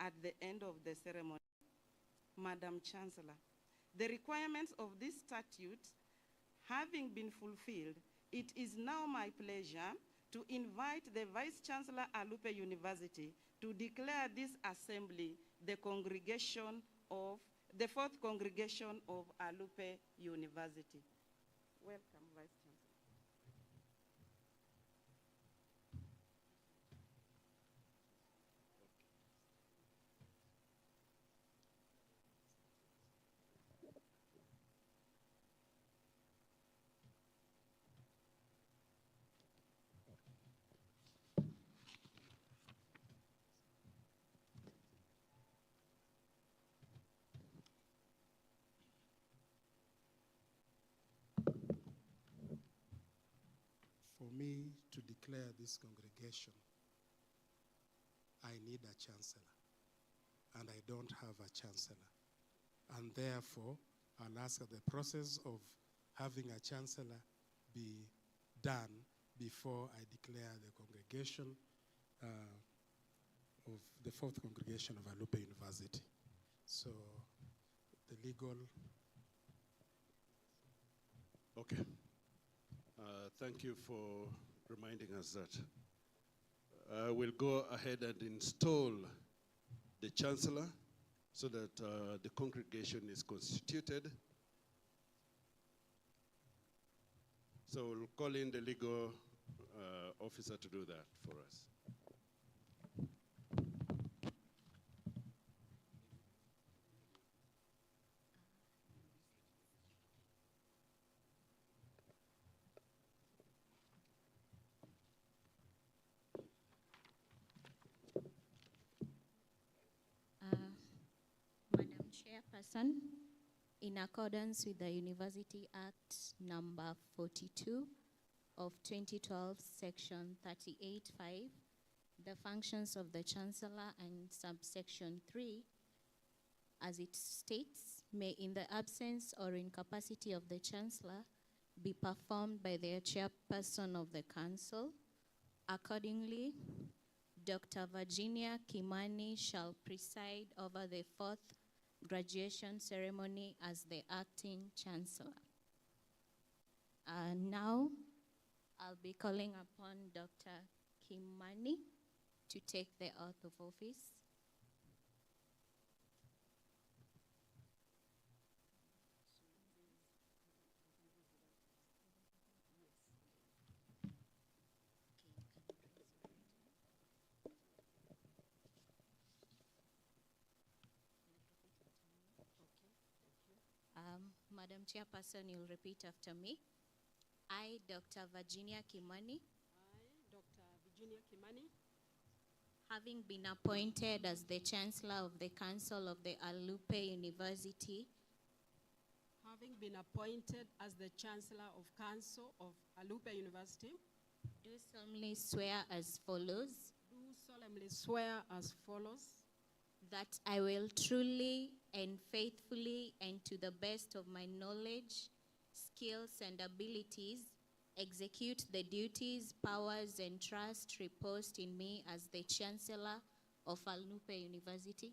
at the end of the ceremony. Madam Chancellor, the requirements of this statute having been fulfilled, it is now my pleasure to invite the Vice Chancellor Alupe University to declare this assembly the fourth congregation of Alupe University. Welcome, Vice Chancellor. For me to declare this congregation, I need a chancellor, and I don't have a chancellor. And therefore, I'll ask that the process of having a chancellor be done before I declare the congregation of the fourth congregation of Alupe University. So, the legal... Okay. Thank you for reminding us that. We'll go ahead and install the chancellor so that the congregation is constituted. So we'll call in the legal officer to do that for us. Madam Chairperson, in accordance with the University Act number 42 of 2012, section 38(5), the functions of the Chancellor and subsection 3, as it states, may in the absence or incapacity of the Chancellor be performed by the Chairperson of the Council. Accordingly, Dr. Virginia Kimani shall preside over the fourth graduation ceremony as the acting Chancellor. Now, I'll be calling upon Dr. Kimani to take the oath of office. Madam Chairperson, you'll repeat after me. I, Dr. Virginia Kimani, having been appointed as the Chancellor of the Council of the Alupe University, having been appointed as the Chancellor of Council of Alupe University, do solemnly swear as follows. That I will truly and faithfully and to the best of my knowledge, skills, and abilities execute the duties, powers, and trust reposed in me as the Chancellor of Alupe University.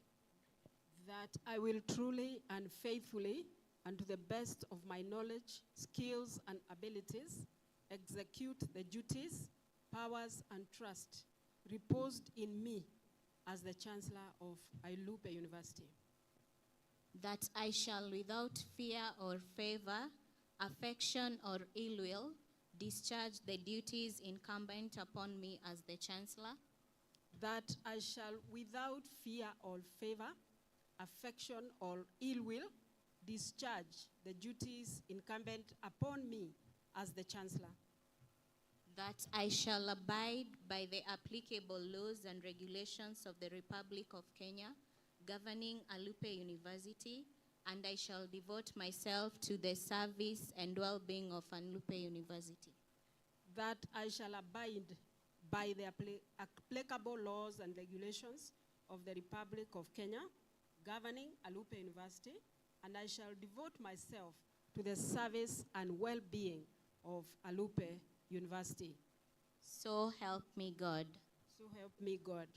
that I will truly and faithfully and to the best of my knowledge, skills, and abilities execute the duties, powers, and trust reposed in me as the Chancellor of Alupe University. That I shall without fear or favor, affection or ill will, discharge the duties incumbent upon me as the Chancellor. That I shall without fear or favor, affection or ill will, discharge the duties incumbent upon me as the Chancellor. That I shall abide by the applicable laws and regulations of the Republic of Kenya governing Alupe University, and I shall devote myself to the service and well-being of Alupe University. That I shall abide by the applicable laws and regulations of the Republic of Kenya governing Alupe University, and I shall devote myself to the service and well-being of Alupe University. So help me God. So help me God.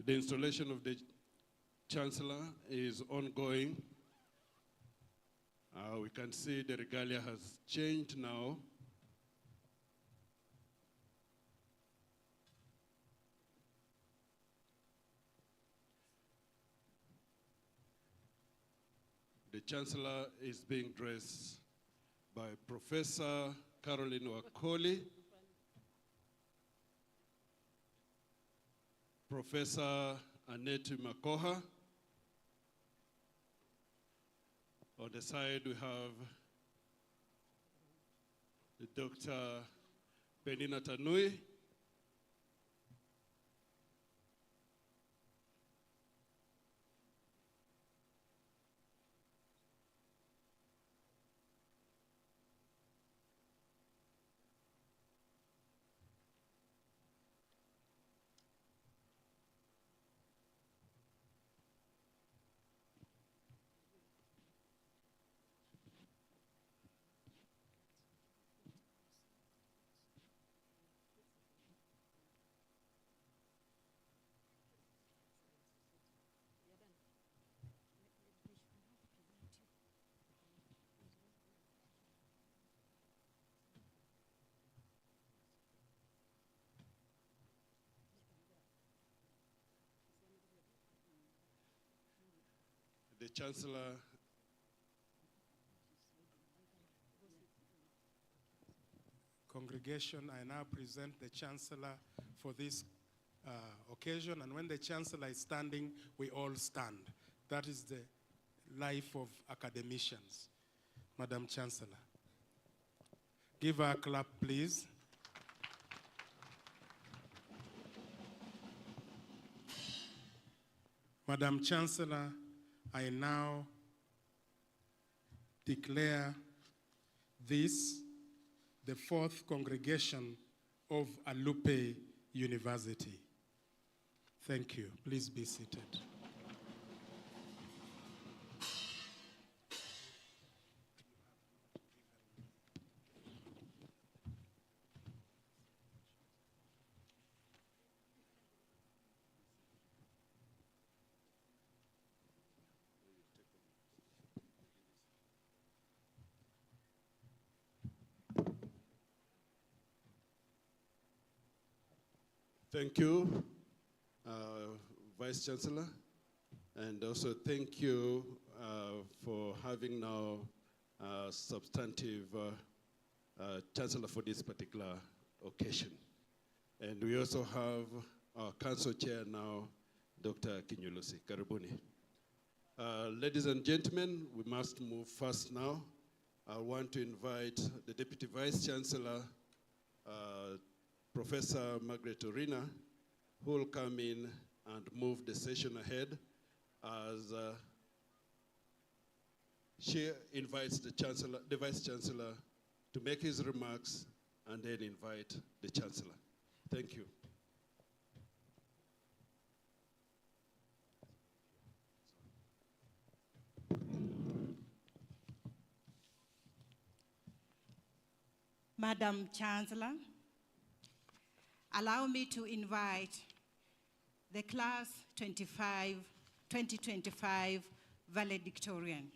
The installation of the Chancellor is ongoing. We can see the regalia has changed now. The Chancellor is being dressed by Professor Caroline Wakoli, Professor Annette Makoha. On the side, we have Dr. Penina Tanui. The Chancellor Congregation, I now present the Chancellor for this occasion, and when the Chancellor is standing, we all stand. That is the life of academicians. Madam Chancellor. Give her a clap, please. Madam Chancellor, I now declare this the fourth congregation of Alupe University. Thank you. Please be seated. Thank you, Vice Chancellor, and also thank you for having now a substantive Chancellor for this particular occasion. And we also have our Council Chair now, Dr. Kinyulusi. Karibuni. Ladies and gentlemen, we must move fast now. I want to invite the Deputy Vice Chancellor, Professor Margaret Orina, who will come in and move the session ahead as she invites the Vice Chancellor to make his remarks and then invite the Chancellor. Thank you. Madam Chancellor, allow me to invite the Class 2025 valedictorian.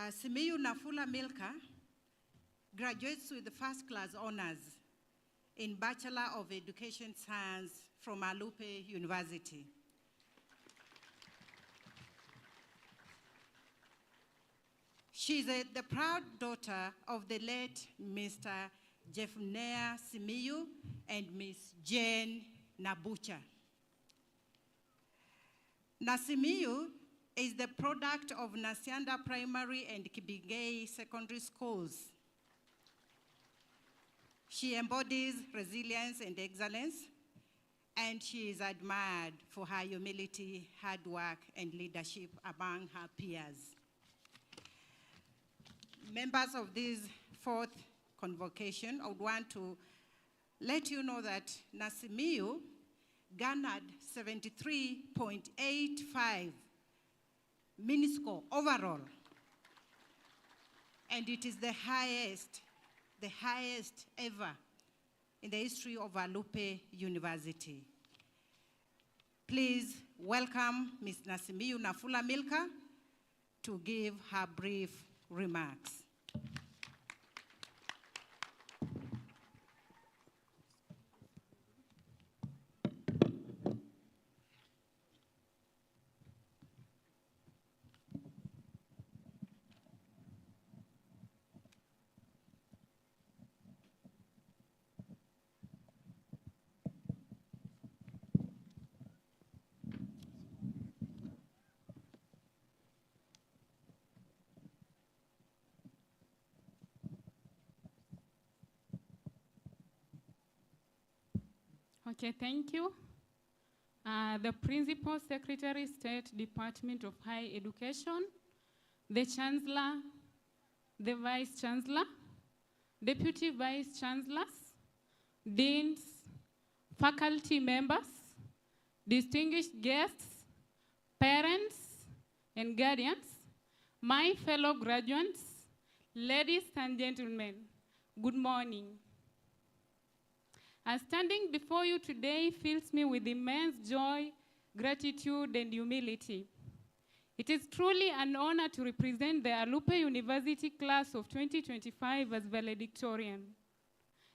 Simiyu Nafula Milka graduates with the first class honors in Bachelor of Education Science from Alupe University. She is the proud daughter of the late Mr. Jeffnea Simiyu and Miss Jane Nabucha. Nasimiyu is the product of Nasianda Primary and Kibigay Secondary Schools. She embodies resilience and excellence, and she is admired for her humility, hard work, and leadership among her peers. Members of this fourth convocation, I would want to let you know that Nasimiyu garnered 73.85 miniscore overall. and it is the highest ever in the history of Alupe University. Please welcome Ms. Nasimiyu Nafula Milka to give her brief remarks. Okay, thank you. The Principal Secretary, State Department of Higher Education, the Chancellor, the Vice Chancellor, Deputy Vice Chancellors, Deans, faculty members, distinguished guests, parents and guardians, my fellow graduates, ladies and gentlemen, good morning. Standing before you today fills me with immense joy, gratitude, and humility. It is truly an honor to represent the Alupe University class of 2025 as valedictorian.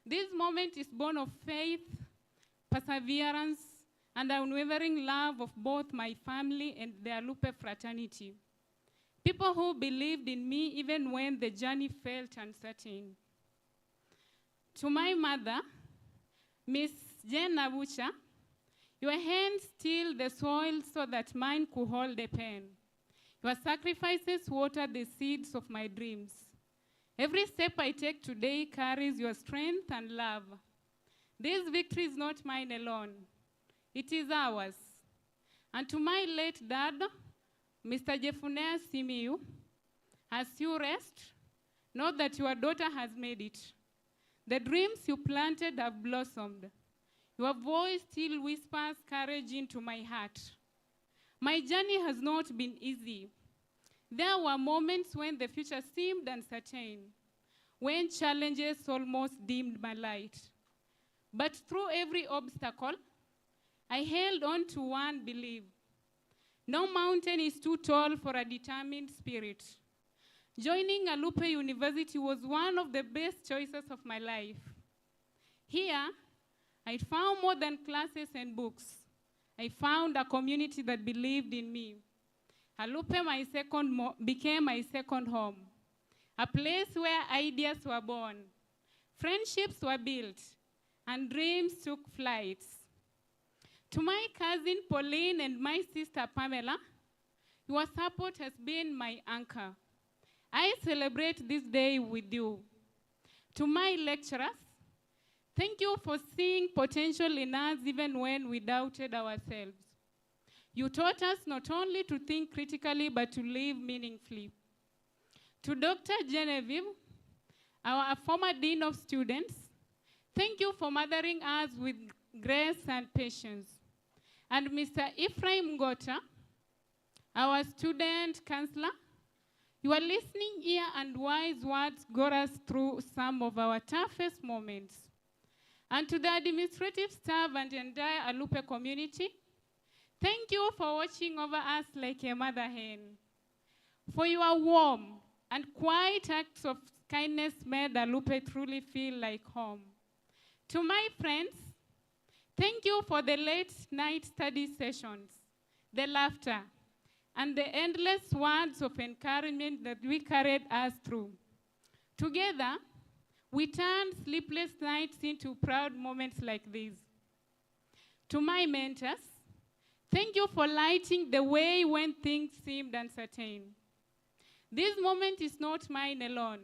This moment is born of faith, perseverance, and unwavering love of both my family and the Alupe fraternity. People who believed in me even when the journey felt uncertain. To my mother, Miss Jane Nabucha, your hands tilled the soil so that mine could hold a pen. Your sacrifices watered the seeds of my dreams. Every step I take today carries your strength and love. This victory is not mine alone. It is ours. And to my late dad, Mr. Jefunea Simiyu, as you rest, know that your daughter has made it. The dreams you planted have blossomed. Your voice still whispers courage into my heart. My journey has not been easy. There were moments when the future seemed uncertain, when challenges almost dimmed my light. But through every obstacle, I held on to one belief. No mountain is too tall for a determined spirit. Joining Alupe University was one of the best choices of my life. Here, I found more than classes and books. I found a community that believed in me. Alupe became my second home, a place where ideas were born, friendships were built, and dreams took flight. To my cousin Pauline and my sister Pamela, your support has been my anchor. I celebrate this day with you. To my lecturers, thank you for seeing potential in us even when we doubted ourselves. You taught us not only to think critically, but to live meaningfully. To Dr. Genevieve, our former Dean of Students, thank you for mothering us with grace and patience. And Mr. Ephraim Gota, our student counselor, your listening ear and wise words got us through some of our toughest moments. And to the administrative staff and the entire Alupe community, thank you for watching over us like a mother hen. For your warm and quiet acts of kindness made Alupe truly feel like home. To my friends, thank you for the late night study sessions, the laughter, and the endless words of encouragement that we carried us through. Together, we turned sleepless nights into proud moments like these. To my mentors, thank you for lighting the way when things seemed uncertain. This moment is not mine alone.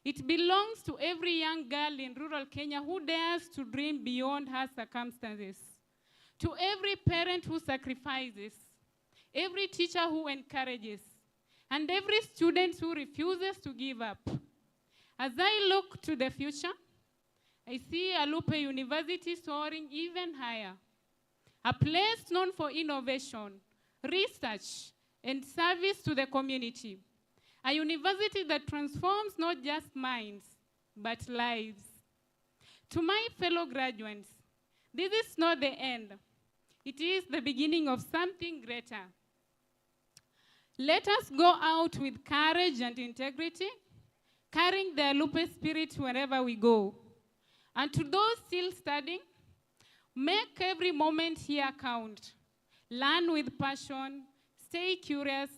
It belongs to every young girl in rural Kenya who dares to dream beyond her circumstances. To every parent who sacrifices, every teacher who encourages, and every student who refuses to give up. As I look to the future, I see Alupe University soaring even higher, a place known for innovation, research, and service to the community, A university that transforms not just minds, but lives. To my fellow graduates, this is not the end. It is the beginning of something greater. Let us go out with courage and integrity, carrying the Alupe spirit wherever we go. And to those still studying, make every moment here count. Learn with passion, stay curious,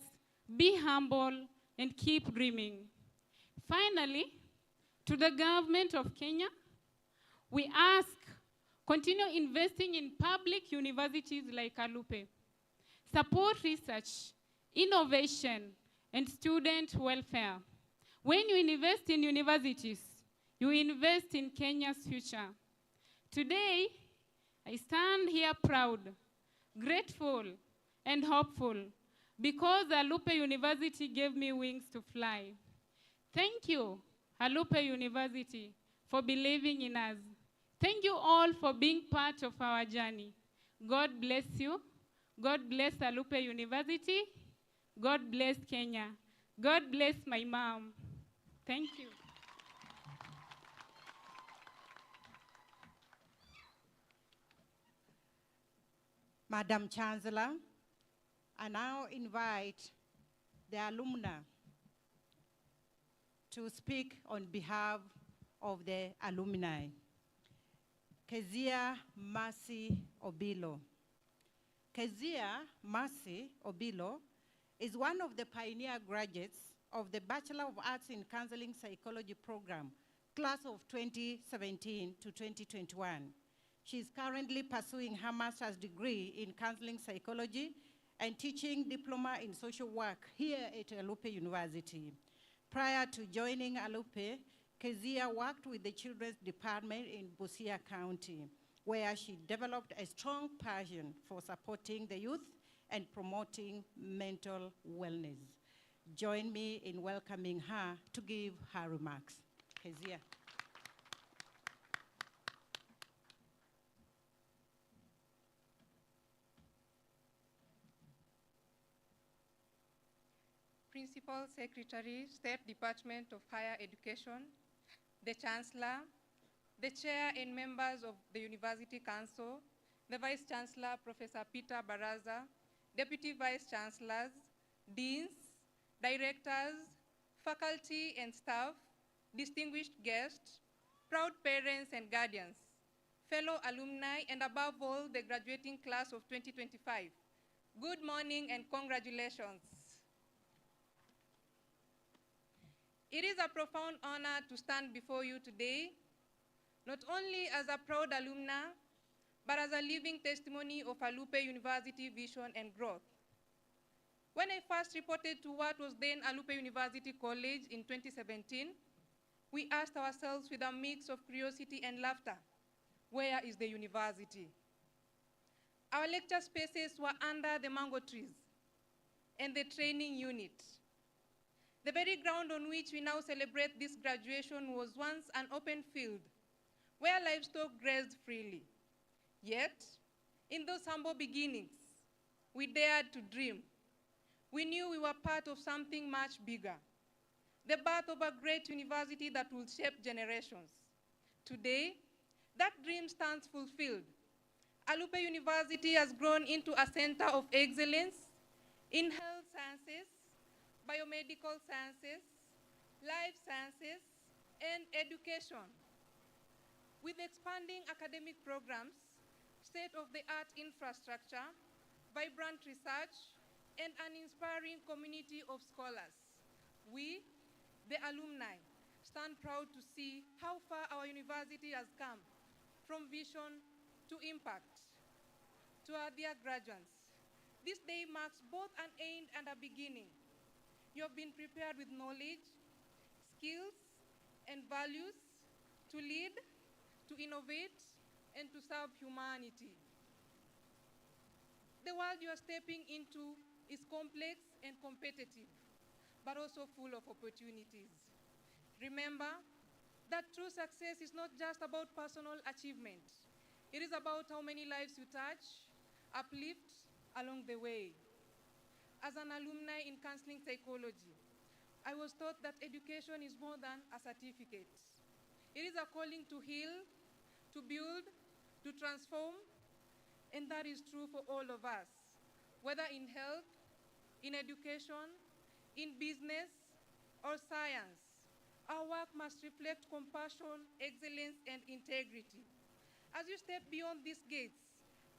be humble, and keep dreaming. Finally, to the government of Kenya, we ask, continue investing in public universities like Alupe. Support research, innovation, and student welfare. When you invest in universities, you invest in Kenya's future. Today, I stand here proud, grateful, and hopeful because Alupe University gave me wings to fly. Thank you, Alupe University, for believing in us. Thank you all for being part of our journey. God bless you. God bless Alupe University. God bless Kenya. God bless my mom. Thank you. Madam Chancellor, I now invite the alumna to speak on behalf of the alumni. Kezia Mercy Obilo. Kezia Mercy Obilo is one of the pioneer graduates of the Bachelor of Arts in Counseling Psychology program, class of 2017 to 2021. She is currently pursuing her master's degree in counseling psychology and teaching diploma in social work here at Alupe University. Prior to joining Alupe, Kezia worked with the Children's Department in Busia County, where she developed a strong passion for supporting the youth and promoting mental wellness. Join me in welcoming her to give her remarks. Kezia. Principal Secretary, State Department of Higher Education, the Chancellor, the Chair and members of the University Council, the Vice Chancellor, Professor Peter Baraza, Deputy Vice Chancellors, Deans, Directors, faculty and staff, distinguished guests, proud parents and guardians, fellow alumni, and above all, the graduating class of 2025. Good morning and congratulations. It is a profound honor to stand before you today, not only as a proud alumna, but as a living testimony of Alupe University vision and growth. When I first reported to what was then Alupe University College in 2017, we asked ourselves with a mix of curiosity and laughter, where is the university? Our lecture spaces were under the mango trees and the training unit. The very ground on which we now celebrate this graduation was once an open field where livestock grazed freely. Yet, in those humble beginnings, we dared to dream. We knew we were part of something much bigger, the birth of a great university that will shape generations. Today, that dream stands fulfilled. Alupe University has grown into a center of excellence in health sciences, biomedical sciences, life sciences, and education. With expanding academic programs, state-of-the-art infrastructure, vibrant research, and an inspiring community of scholars, we, the alumni, stand proud to see how far our university has come from vision to impact. To our dear graduates, this day marks both an end and a beginning. You have been prepared with knowledge, skills, and values to lead, to innovate, and to serve humanity. The world you are stepping into is complex and competitive, but also full of opportunities. Remember that true success is not just about personal achievement. It is about how many lives you touch, uplift along the way. As an alumni in counseling psychology, I was taught that education is more than a certificate. It is a calling to heal, to build, to transform, and that is true for all of us, whether in health, in education, in business, or science. Our work must reflect compassion, excellence, and integrity. As you step beyond these gates,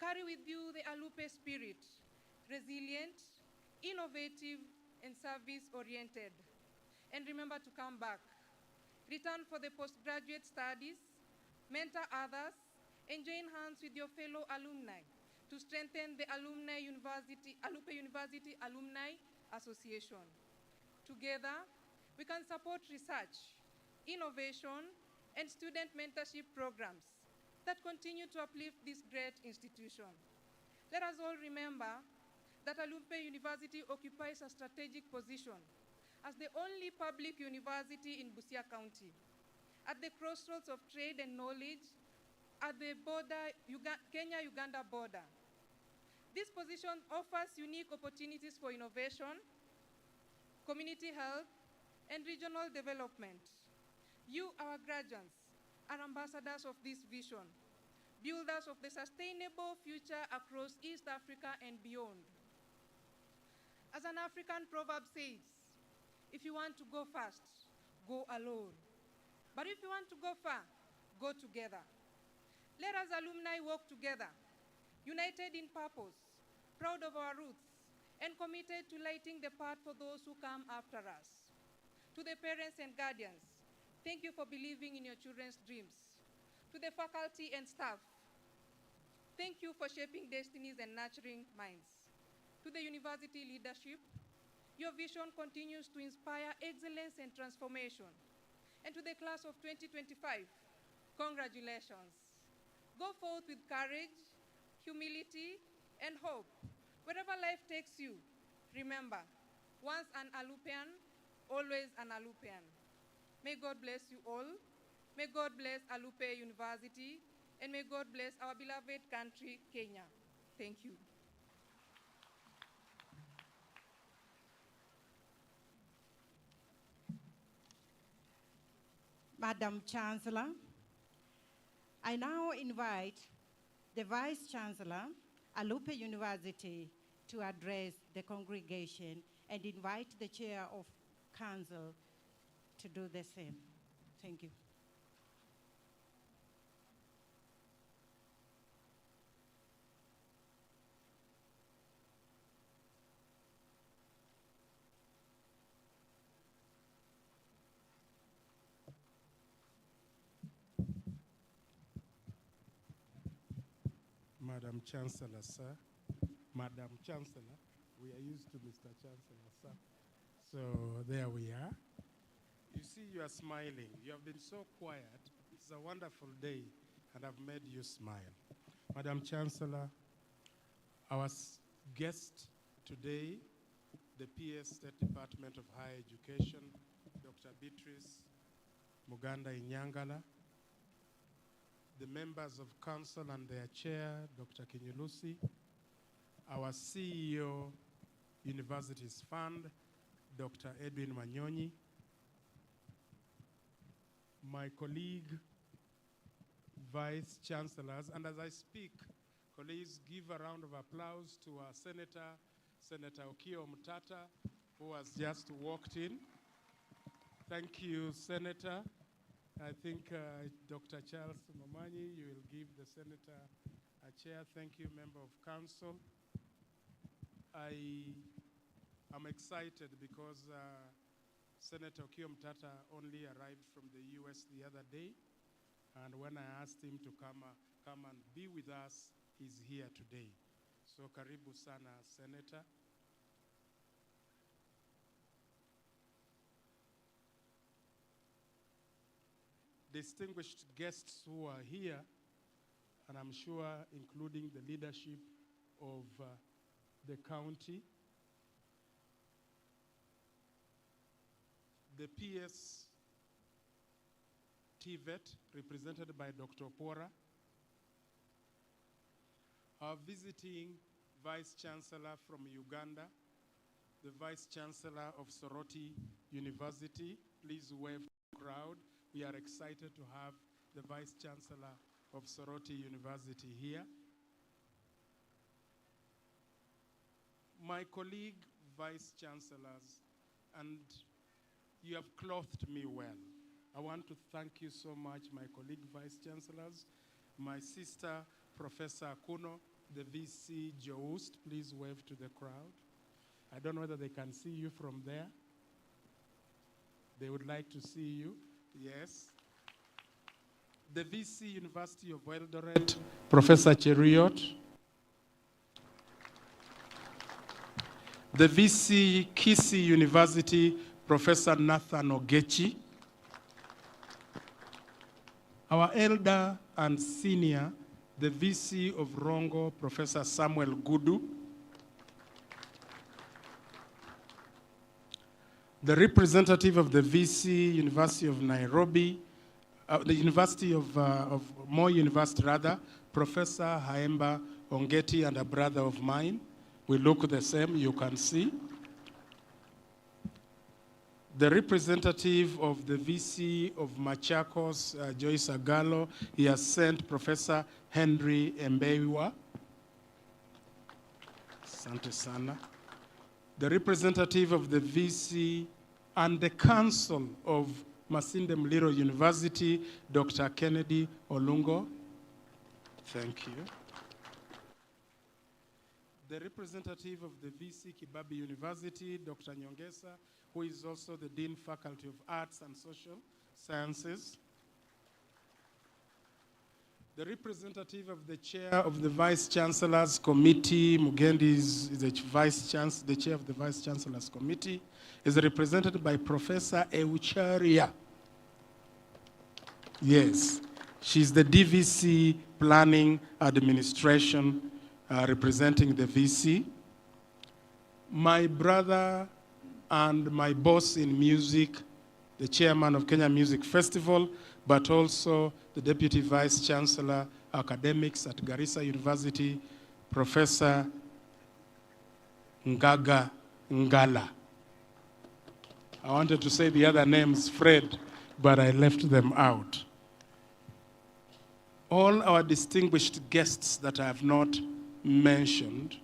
carry with you the Alupe spirit, resilient, innovative, and service-oriented. And remember to come back. Return for the postgraduate studies, mentor others, and join hands with your fellow alumni to strengthen the Alupe University Alumni Association. Together, we can support research, innovation, and student mentorship programs that continue to uplift this great institution. Let us all remember that Alupe University occupies a strategic position as the only public university in Busia County, at the crossroads of trade and knowledge, at the Kenya-Uganda border. This position offers unique opportunities for innovation, community health, and regional development. You, our graduates, are ambassadors of this vision, builders of the sustainable future across East Africa and beyond. As an African proverb says, if you want to go fast, go alone. But if you want to go far, go together. Let us alumni work together, united in purpose, proud of our roots, and committed to lighting the path for those who come after us. To the parents and guardians, thank you for believing in your children's dreams. To the faculty and staff, thank you for shaping destinies and nurturing minds. To the university leadership, your vision continues to inspire excellence and transformation. And to the class of 2025, congratulations. Go forth with courage, humility, and hope. Wherever life takes you, remember, once an Alupean, always an Alupean. May God bless you all. May God bless Alupe University, and may God bless our beloved country, Kenya. Thank you. Madam Chancellor, I now invite the Vice Chancellor, Alupe University, to address the congregation and invite the Chair of Council to do the same. Thank you. Madam Chancellor, sir. Madam Chancellor, we are used to Mr. Chancellor, sir. So there we are. You see, you are smiling. You have been so quiet. It's a wonderful day, and I've made you smile. Madam Chancellor, our guest today, the PS State Department of Higher Education, Dr. Beatrice Muganda Inyangala, the members of council and their chair, Dr. Kinyulusi, our CEO, Universities Fund, Dr. Edwin Manyonyi, my colleague, vice chancellors, and as I speak, colleagues, give a round of applause to our Senator, Senator Okiya Omtata, who has just walked in. Thank you, Senator. I think Dr. Charles Momanyi, you will give the Senator a chair. Thank you, Member of Council. I am excited because Senator Okiya Omtata only arrived from the US the other day, and when I asked him to come and be with us, he's here today. So karibu sana, Senator. Distinguished guests who are here, and I'm sure including the leadership of the county, the PS TVET, represented by Dr. Pora, our visiting Vice Chancellor from Uganda, the Vice Chancellor of Soroti University. Please wave to the crowd. We are excited to have the Vice Chancellor of Soroti University here. My colleague Vice Chancellors, and you have clothed me well. I want to thank you so much, my colleague Vice Chancellors. My sister, Professor Akuno, the VC Joust, please wave to the crowd. I don't know whether they can see you from there. They would like to see you, yes. The VC University of Eldoret, Professor Cheriot. The VC Kisii University, Professor Nathan Ogechi. Our elder and senior, the VC of Rongo, Professor Samuel Gudu. The representative of the VC University of Nairobi, the University of Moi University rather, Professor Haemba Ongeti, and a brother of mine. We look the same, you can see. The representative of the VC of Machakos, Joyce Agalo, he has sent Professor Henry Mbeiwa. Asante sana. The representative of the VC and the Council of Masinde Muliro University, Dr. Kennedy Olungo. Thank you. The representative of the VC Kibabi University, Dr. Nyongesa, who is also the Dean Faculty of Arts and Social Sciences. The representative of the chair of the Vice Chancellor's Committee, Mugendi is the chair of the Vice Chancellor's Committee, is represented by Professor Eucharia. Yes, she's the DVC Planning Administration representing the VC. My brother and my boss in music, the chairman of Kenya Music Festival, but also the Deputy Vice Chancellor, Academics at Garissa University, Professor Ngaga Ngala. I wanted to say the other names, Fred, but I left them out. All our distinguished guests that I have not mentioned,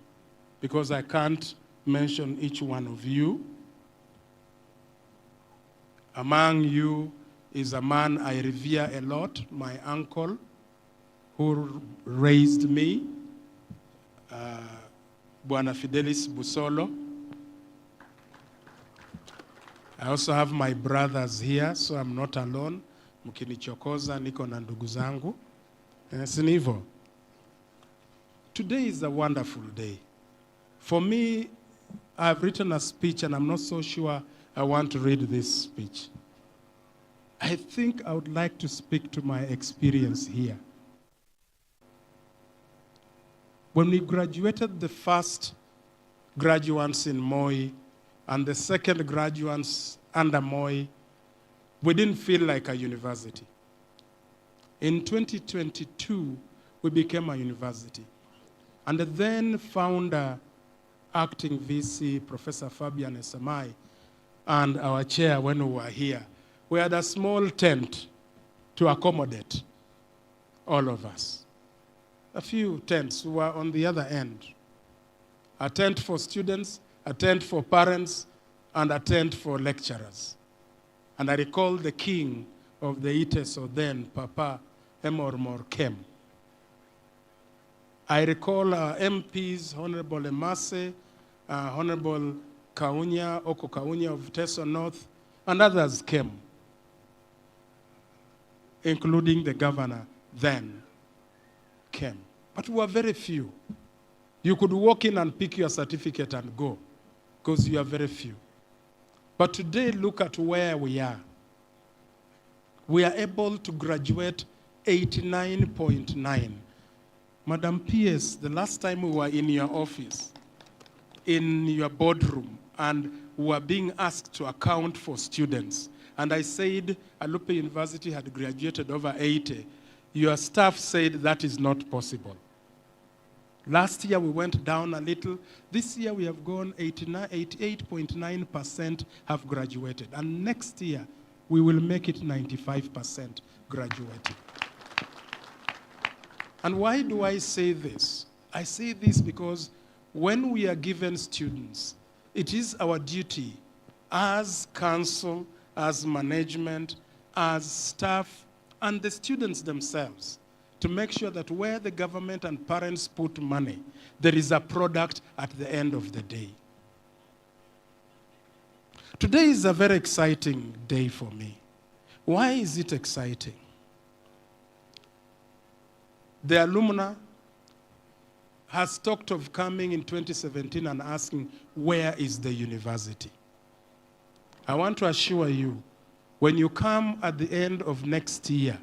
because I can't mention each one of you. Among you is a man I revere a lot, my uncle, who raised me, Bwana Fidelis Busolo. I also have my brothers here, so I'm not alone. Mukinichokoza, niko na ndugu zangu. Sinivo. Today is a wonderful day. For me, I've written a speech and I'm not so sure I want to read this speech. I think I would like to speak to my experience here. When we graduated, the first graduates in Moi and the second graduates under Moi, we didn't feel like a university. In 2022, we became a university. And the then founder, acting VC, Professor Fabian Esamai, and our chair when we were here, we had a small tent to accommodate all of us. A few tents were on the other end. A tent for students, a tent for parents, and a tent for lecturers. And I recall the king of the Iteso then, Papa Emormor came. I recall our MPs, Honorable Emase, Honorable Kaunya, Oko Kaunya of Teso North, and others came, including the governor then came. But we were very few. You could walk in and pick your certificate and go, because you are very few. But today, look at where we are. We are able to graduate 89.9. Madam PS, the last time we were in your office, in your boardroom, and we were being asked to account for students, and I said Alupe University had graduated over 80, your staff said that is not possible. Last year we went down a little. This year we have gone 88.9% have graduated. And next year we will make it 95% graduating. And why do I say this? I say this because when we are given students, it is our duty as council, as management, as staff, and the students themselves to make sure that where the government and parents put money, there is a product at the end of the day. Today is a very exciting day for me. Why is it exciting? The alumna has talked of coming in 2017 and asking, where is the university? I want to assure you, when you come at the end of next year,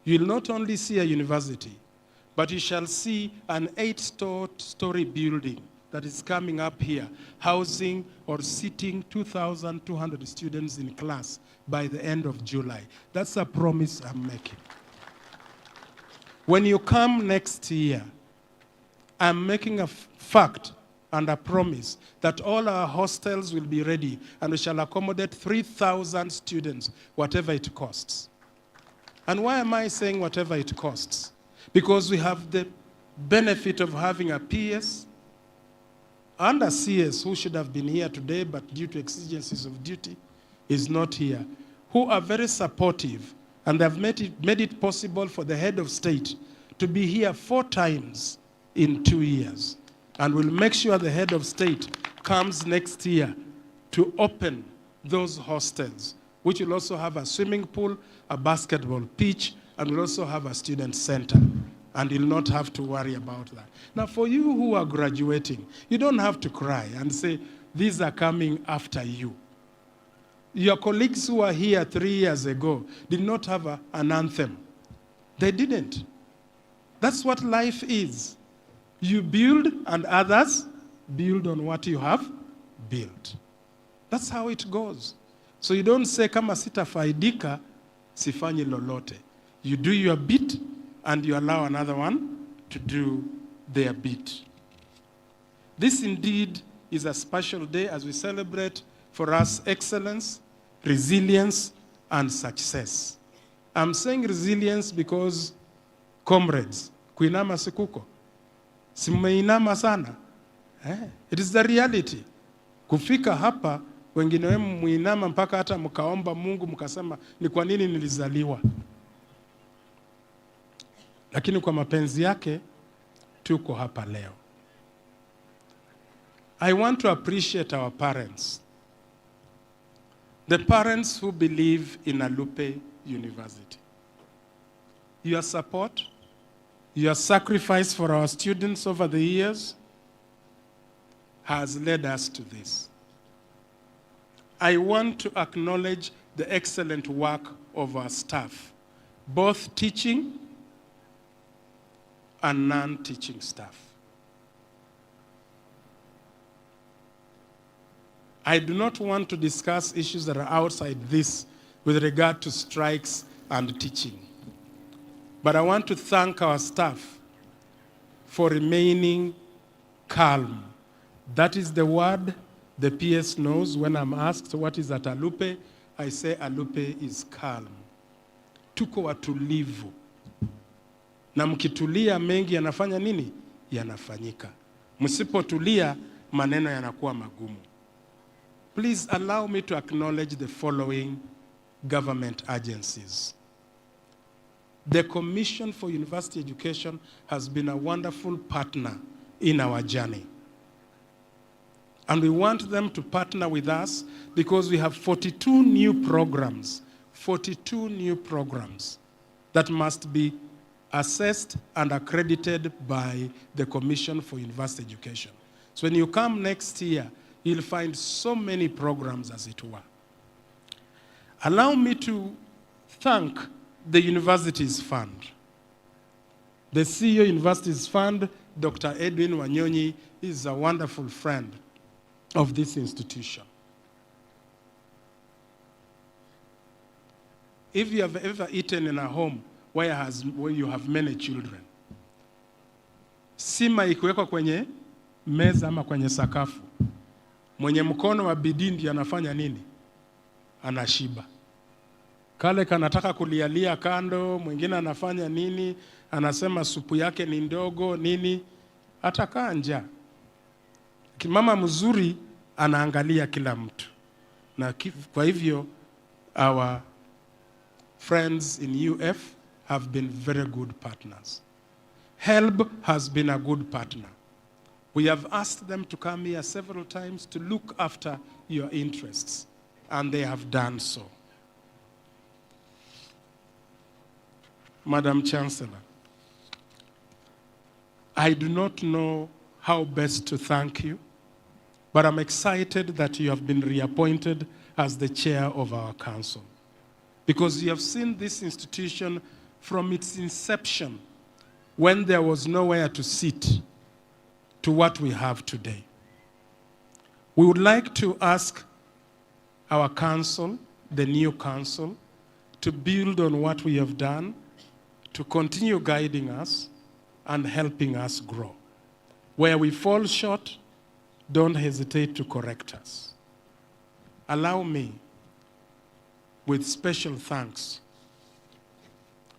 you'll not only see a university, but you shall see an 8-story building that is coming up here, housing or seating 2,200 students in class by the end of July. That's a promise I'm making. When you come next year, I'm making a fact and a promise that all our hostels will be ready and we shall accommodate 3,000 students, whatever it costs. And why am I saying whatever it costs? Because we have the benefit of having a PS and a CS who should have been here today, but due to exigencies of duty, is not here, who are very supportive, and they've made it possible for the head of state to be here 4 times in 2 years. And we'll make sure the head of state comes next year to open those hostels, which will also have a swimming pool, a basketball pitch, and will also have a student center. And you'll not have to worry about that. Now, for you who are graduating, you don't have to cry and say, these are coming after you. Your colleagues who were here 3 years ago did not have an anthem. They didn't. That's what life is. You build and others build on what you have built. That's how it goes. So you don't say, kama sitafaidika, sifanyi lolote. You do your bit and you allow another one to do their bit. This indeed is a special day as we celebrate for us excellence, resilience, and success. I'm saying resilience because, comrades, kuinama sikuko. Simeinama sana. It is the reality. Kufika hapa, wengine wenu muinama mpaka hata mkaomba Mungu mkasema ni kwa nini nilizaliwa. Lakini kwa mapenzi yake, tuko hapa leo. I want to appreciate our parents. The parents who believe in Alupe University. Your support, your sacrifice for our students over the years has led us to this. I want to acknowledge the excellent work of our staff, both teaching and non-teaching staff. I do not want to discuss issues that are outside this with regard to strikes and teaching. But I want to thank our staff for remaining calm. That is the word the PS knows. When I'm asked what is at Alupe, I say Alupe is calm. Tuko watulivu. Na mkitulia mengi yanafanya nini? Yanafanyika. Msipotulia maneno yanakuwa magumu. Please allow me to acknowledge the following government agencies. The Commission for University Education has been a wonderful partner in our journey. And we want them to partner with us because we have 42 new programs, 42 new programs that must be assessed and accredited by the Commission for University Education. So when you come next year, you'll find so many programs as it were. Allow me to thank the Universities Fund. The CEO Universities Fund, Dr. Edwin Wanyonyi, is a wonderful friend of this institution. If you have ever eaten in a home where you have many children, Sima ikiwekwa kwenye meza ama kwenye sakafu, mwenye mkono wa bidii ndiye anafanya nini? Anashiba. Kale kanataka kulialia kando, mwingine anafanya nini? Anasema supu yake ni ndogo nini, atakaa njaa. Kimama mzuri anaangalia kila mtu. Na kwa hivyo our friends in UF have been very good partners. HELB has been a good partner. We have asked them to come here several times to look after your interests, and they have done so. Madam Chancellor, I do not know how best to thank you, but I'm excited that you have been reappointed as the chair of our council, because you have seen this institution from its inception, when there was nowhere to sit, to what we have today. We would like to ask our council, the new council, to build on what we have done, to continue guiding us and helping us grow. Where we fall short, don't hesitate to correct us. Allow me, with special thanks,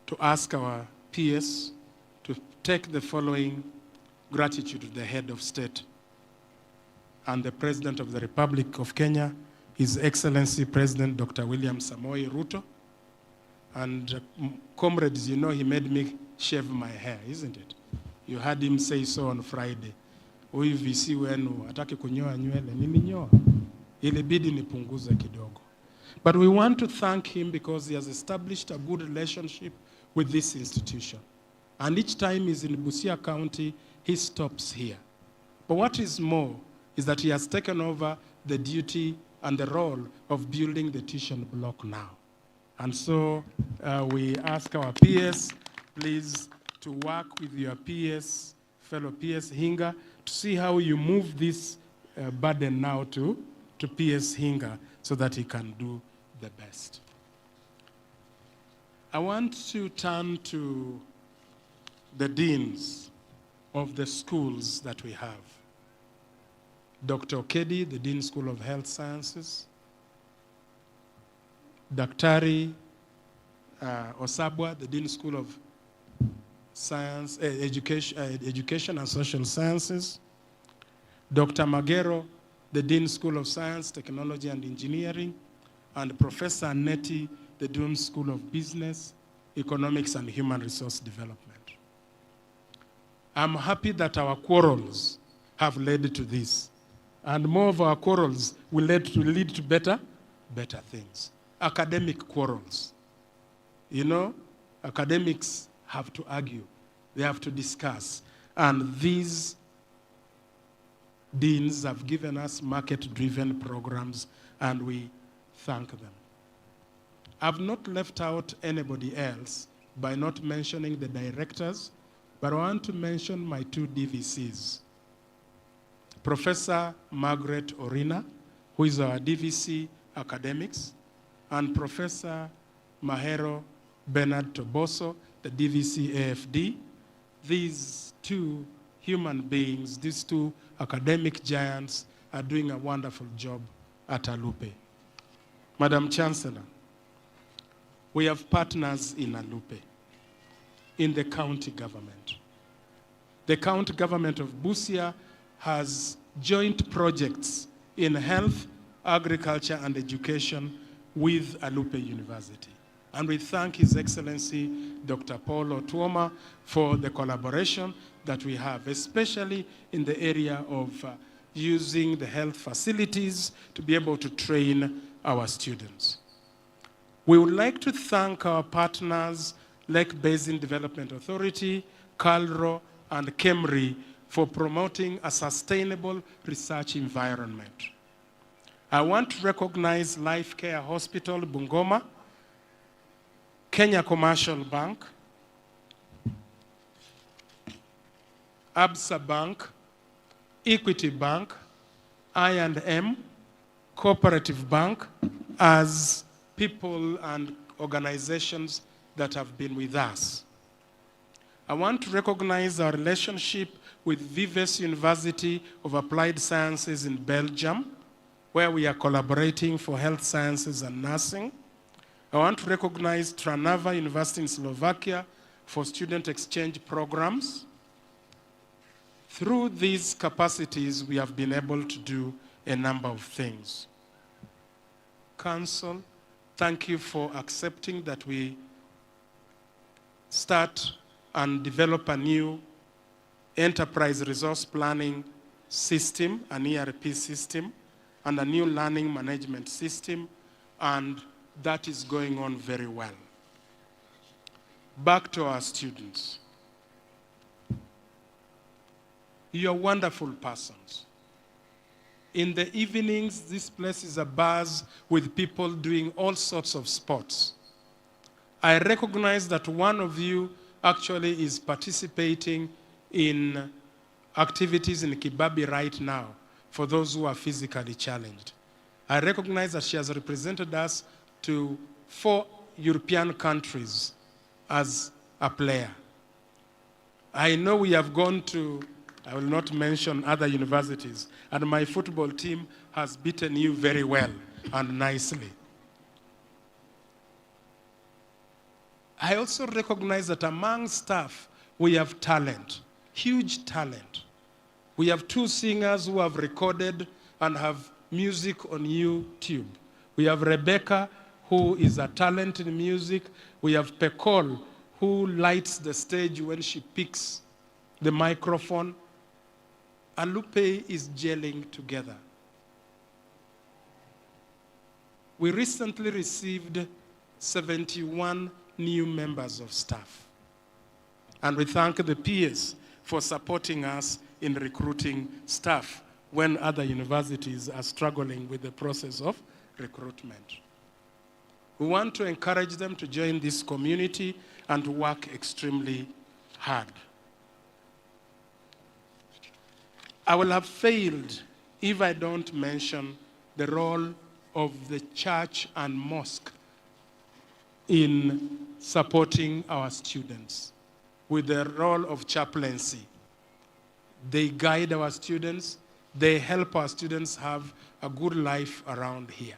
to ask our PS to take the following gratitude to the head of state and the President of the Republic of Kenya, His Excellency President Dr. William Samoei Ruto. And comrades, you know he made me shave my hair, isn't it? You heard him say so on Friday. Huyu VC wenu hataki kunyoa nywele, nilinyoa. Ilibidi nipunguze kidogo. But we want to thank him because he has established a good relationship with this institution. And each time he's in Busia County, he stops here. But what is more is that he has taken over the duty and the role of building the tuition block now. And so we ask our PS, please, to work with your PS, fellow PS Hinga, to see how you move this burden now to PS Hinga so that he can do the best. I want to turn to the deans of the schools that we have. Dr. Okedi, the Dean School of Health Sciences. Daktari Osabwa, the Dean School of Science, Education and Social Sciences. Dr. Magero, the Dean School of Science, Technology and Engineering. And Professor Neti, the Dean School of Business, Economics and Human Resource Development. I'm happy that our quarrels have led to this. And more of our quarrels will lead to better things. Academic quarrels. You know, academics have to argue. They have to discuss. And these deans have given us market-driven programs, and we thank them. I've not left out anybody else by not mentioning the directors, but I want to mention my two DVCs. Professor Margaret Orina, who is our DVC academics, and Professor Mahero Bernard Toboso, the DVC AFD. These two human beings, these two academic giants, are doing a wonderful job at Alupe. Madam Chancellor, we have partners in Alupe, in the county government. The county government of Busia has joint projects in health, agriculture, and education with Alupe University. And we thank His Excellency, Dr. Paul Otuoma, for the collaboration that we have, especially in the area of using the health facilities to be able to train our students. We would like to thank our partners, Lake Basin Development Authority, CALRO, and KEMRI, for promoting a sustainable research environment. I want to recognize Life Care Hospital, Bungoma, Kenya Commercial Bank, Absa Bank, Equity Bank, I&M, Cooperative Bank, as people and organizations that have been with us. I want to recognize our relationship with Vives University of Applied Sciences in Belgium, where we are collaborating for health sciences and nursing. I want to recognize Trnava University in Slovakia for student exchange programs. Through these capacities, we have been able to do a number of things. Council, thank you for accepting that we start and develop a new enterprise resource planning system, an ERP system, and a new learning management system, and that is going on very well. Back to our students. You're wonderful persons. In the evenings, this place is a buzz with people doing all sorts of sports. I recognize that one of you actually is participating in activities in Kibabi right now for those who are physically challenged. I recognize that she has represented us to 4 European countries as a player. I know we have gone to, I will not mention other universities, and my football team has beaten you very well and nicely. I also recognize that among staff, we have talent, huge talent. We have 2 singers who have recorded and have music on YouTube. We have Rebecca, who is a talent in music. We have Pekol, who lights the stage when she picks the microphone. Alupe is gelling together. We recently received 71 new members of staff. And we thank the peers for supporting us in recruiting staff when other universities are struggling with the process of recruitment. We want to encourage them to join this community and to work extremely hard. I will have failed if I don't mention the role of the church and mosque in supporting our students with the role of chaplaincy. They guide our students. They help our students have a good life around here.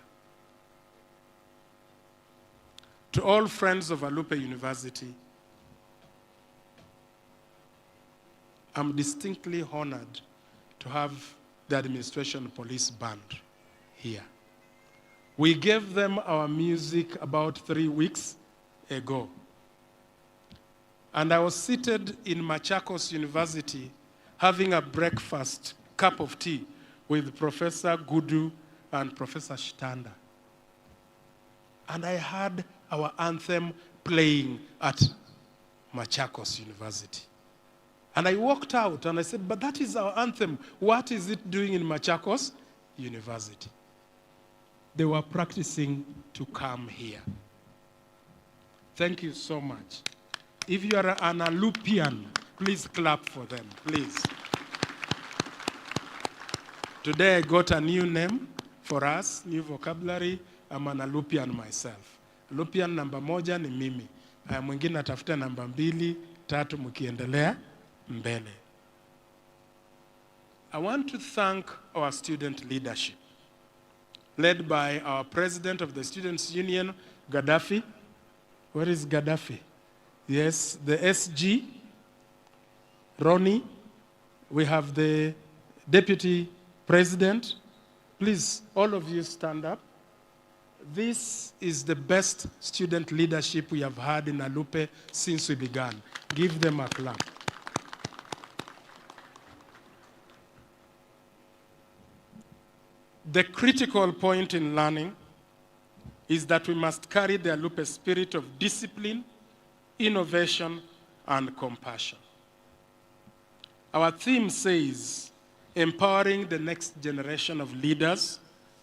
To all friends of Alupe University, I'm distinctly honored to have the administration police band here. We gave them our music about 3 weeks ago. And I was seated in Machakos University having a breakfast cup of tea with Professor Gudu and Professor Shtanda. And I heard our anthem playing at Machakos University. And I walked out and I said, but that is our anthem. What is it doing in Machakos University? They were practicing to come here. Thank you so much. If you are an Alupian, please clap for them, please. Today I got a new name for us, new vocabulary. I'm an Alupian myself. Alupian namba 1 ni mimi. Mwingine atafuta namba 2, 3 mkiendelea mbele. I want to thank our student leadership, led by our president of the Students' Union, Gaddafi. Where is Gaddafi? Yes, the SG, Ronnie. We have the deputy president. Please, all of you stand up. This is the best student leadership we have had in Alupe since we began. Give them a clap. The critical point in learning is that we must carry the Alupe spirit of discipline, innovation, and compassion. Our theme says, empowering the next generation of leaders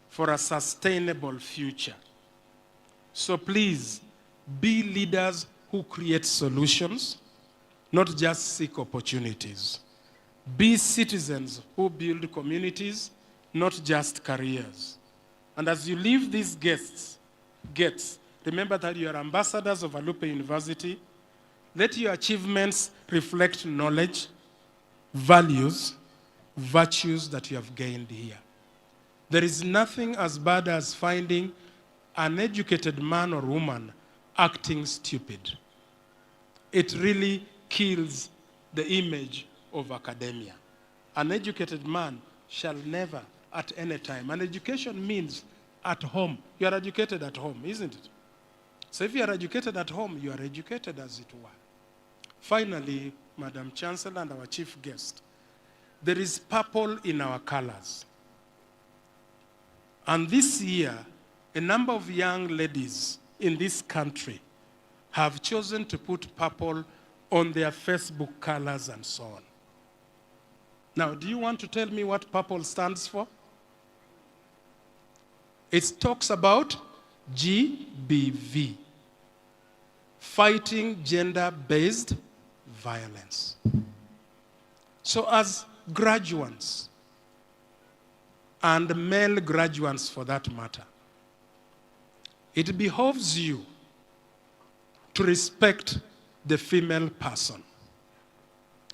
for a sustainable future. So please, be leaders who create solutions, not just seek opportunities. Be citizens who build communities, not just careers. And as you leave these gates, remember that you are ambassadors of Alupe University, Let your achievements reflect knowledge, values, virtues that you have gained here. There is nothing as bad as finding an educated man or woman acting stupid. It really kills the image of academia. An educated man shall never, at any time, and education means at home. You are educated at home, isn't it? So if you are educated at home, you are educated as it were. Finally, Madam Chancellor and our chief guest, there is purple in our colors. And this year, a number of young ladies in this country have chosen to put purple on their Facebook colors and so on. Now, do you want to tell me what purple stands for? It talks about GBV, fighting gender-based violence. So as graduates, and male graduates for that matter, it behoves you to respect the female person.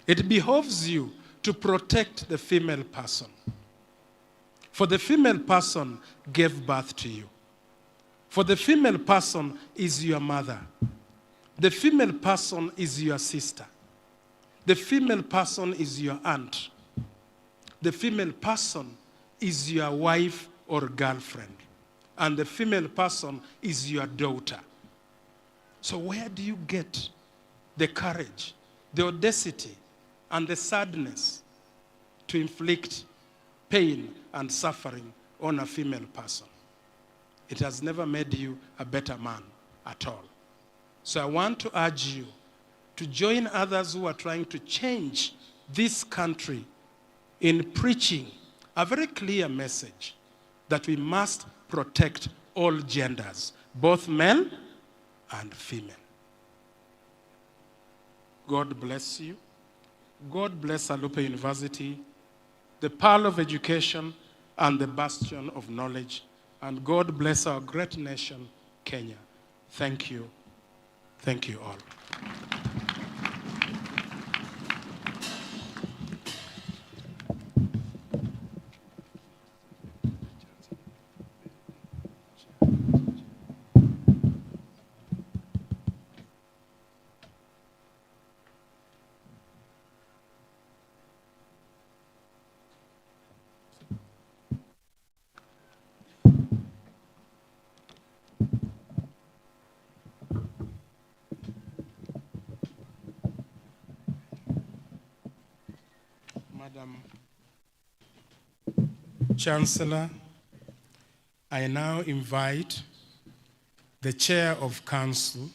It behoves you to protect the female person. For the female person gave birth to you. For the female person is your mother. The female person is your sister. The female person is your aunt. The female person is your wife or girlfriend. And the female person is your daughter. So where do you get the courage, the audacity, and the sadness to inflict pain and suffering on a female person? It has never made you a better man at all. So I want to urge you to join others who are trying to change this country in preaching a very clear message that we must protect all genders, both male and female. God bless you. God bless Alupe University, the pearl of education and the bastion of knowledge. And God bless our great nation, Kenya. Thank you. Thank you all. Madam Chancellor, I now invite the Chair of Council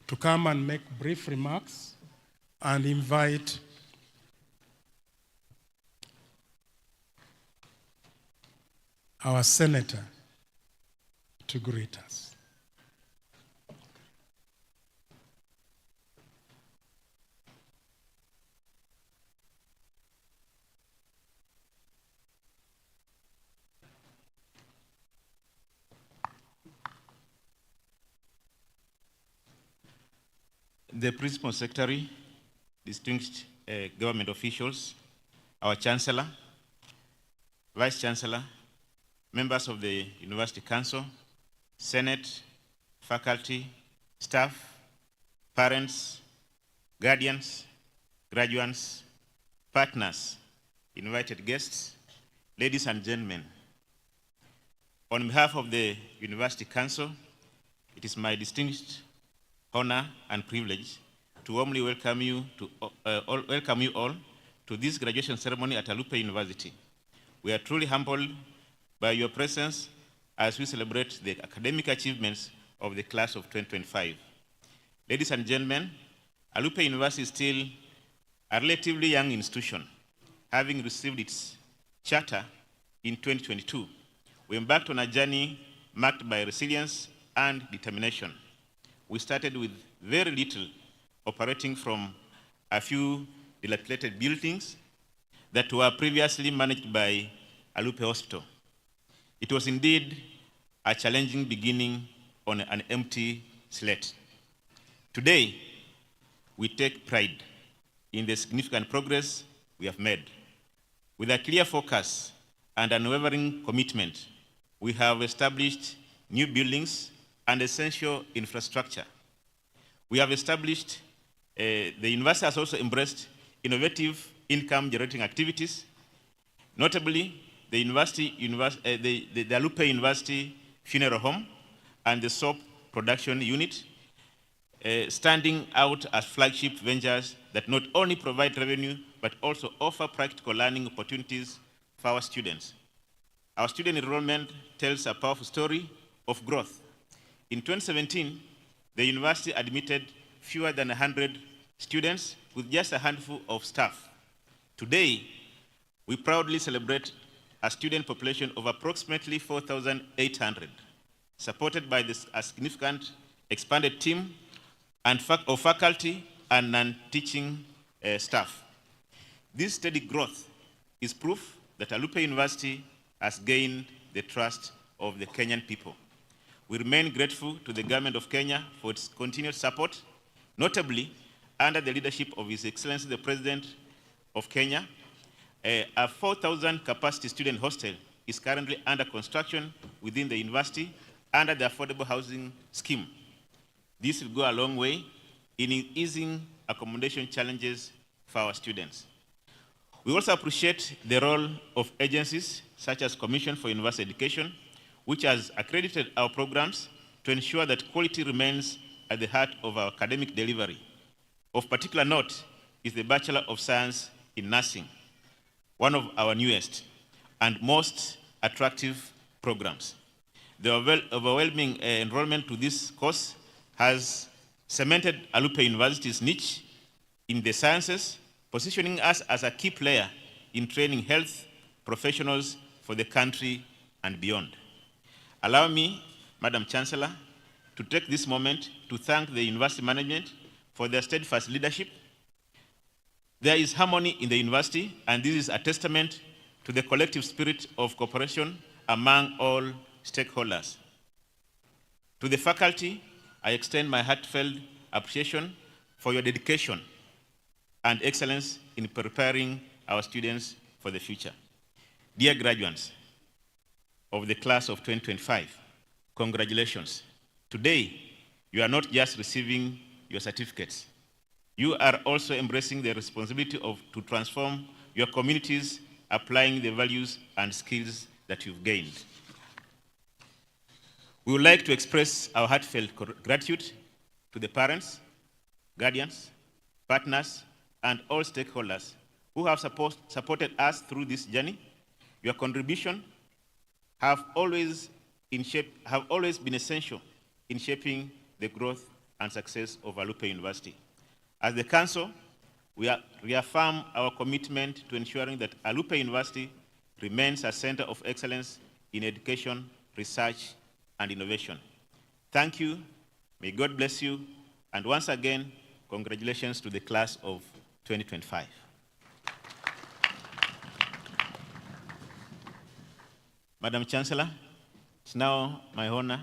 to come and make brief remarks and invite our Senator to greet us. The Principal Secretary, distinguished government officials, our Chancellor, Vice Chancellor, members of the University Council, Senate, faculty, staff, parents, guardians, graduates, partners, invited guests, ladies and gentlemen. On behalf of the University Council, it is my distinguished honor and privilege to warmly welcome you all to this graduation ceremony at Alupe University. We are truly humbled by your presence as we celebrate the academic achievements of the class of 2025. Ladies and gentlemen, Alupe University is still a relatively young institution, having received its charter in 2022. We embarked on a journey marked by resilience and determination. We started with very little, operating from a few dilapidated buildings that were previously managed by Alupe Hospital. It was indeed a challenging beginning on an empty slate. Today, we take pride in the significant progress we have made. With a clear focus and unwavering commitment, we have established new buildings and essential infrastructure. We have established, the university has also embraced innovative income-generating activities, notably the Alupe University Funeral Home and the soap production unit, standing out as flagship ventures that not only provide revenue, but also offer practical learning opportunities for our students. Our student enrollment tells a powerful story of growth. In 2017, the university admitted fewer than 100 students with just a handful of staff. Today, we proudly celebrate a student population of approximately 4,800, supported by a significant expanded team of faculty and non-teaching staff. This steady growth is proof that Alupe University has gained the trust of the Kenyan people. We remain grateful to the government of Kenya for its continued support, notably under the leadership of His Excellency the President of Kenya. A 4,000 capacity student hostel is currently under construction within the university under the affordable housing scheme. This will go a long way in easing accommodation challenges for our students. We also appreciate the role of agencies such as Commission for University Education, which has accredited our programs to ensure that quality remains at the heart of our academic delivery. Of particular note is the Bachelor of Science in Nursing, one of our newest and most attractive programs. The overwhelming enrollment to this course has cemented Alupe University's niche in the sciences, positioning us as a key player in training health professionals for the country and beyond. Allow me, Madam Chancellor, to take this moment to thank the university management for their steadfast leadership. There is harmony in the university, and this is a testament to the collective spirit of cooperation among all stakeholders. To the faculty, I extend my heartfelt appreciation for your dedication and excellence in preparing our students for the future. Dear graduates of the class of 2025, congratulations. Today, you are not just receiving your certificates. You are also embracing the responsibility to transform your communities, applying the values and skills that you've gained. We would like to express our heartfelt gratitude to the parents, guardians, partners, and all stakeholders who have supported us through this journey. Your contribution have always been essential in shaping the growth and success of Alupe University. As the Council, we reaffirm our commitment to ensuring that Alupe University remains a center of excellence in education, research, and innovation. Thank you, may God bless you, and once again, congratulations to the class of 2025. Madam Chancellor, it's now my honor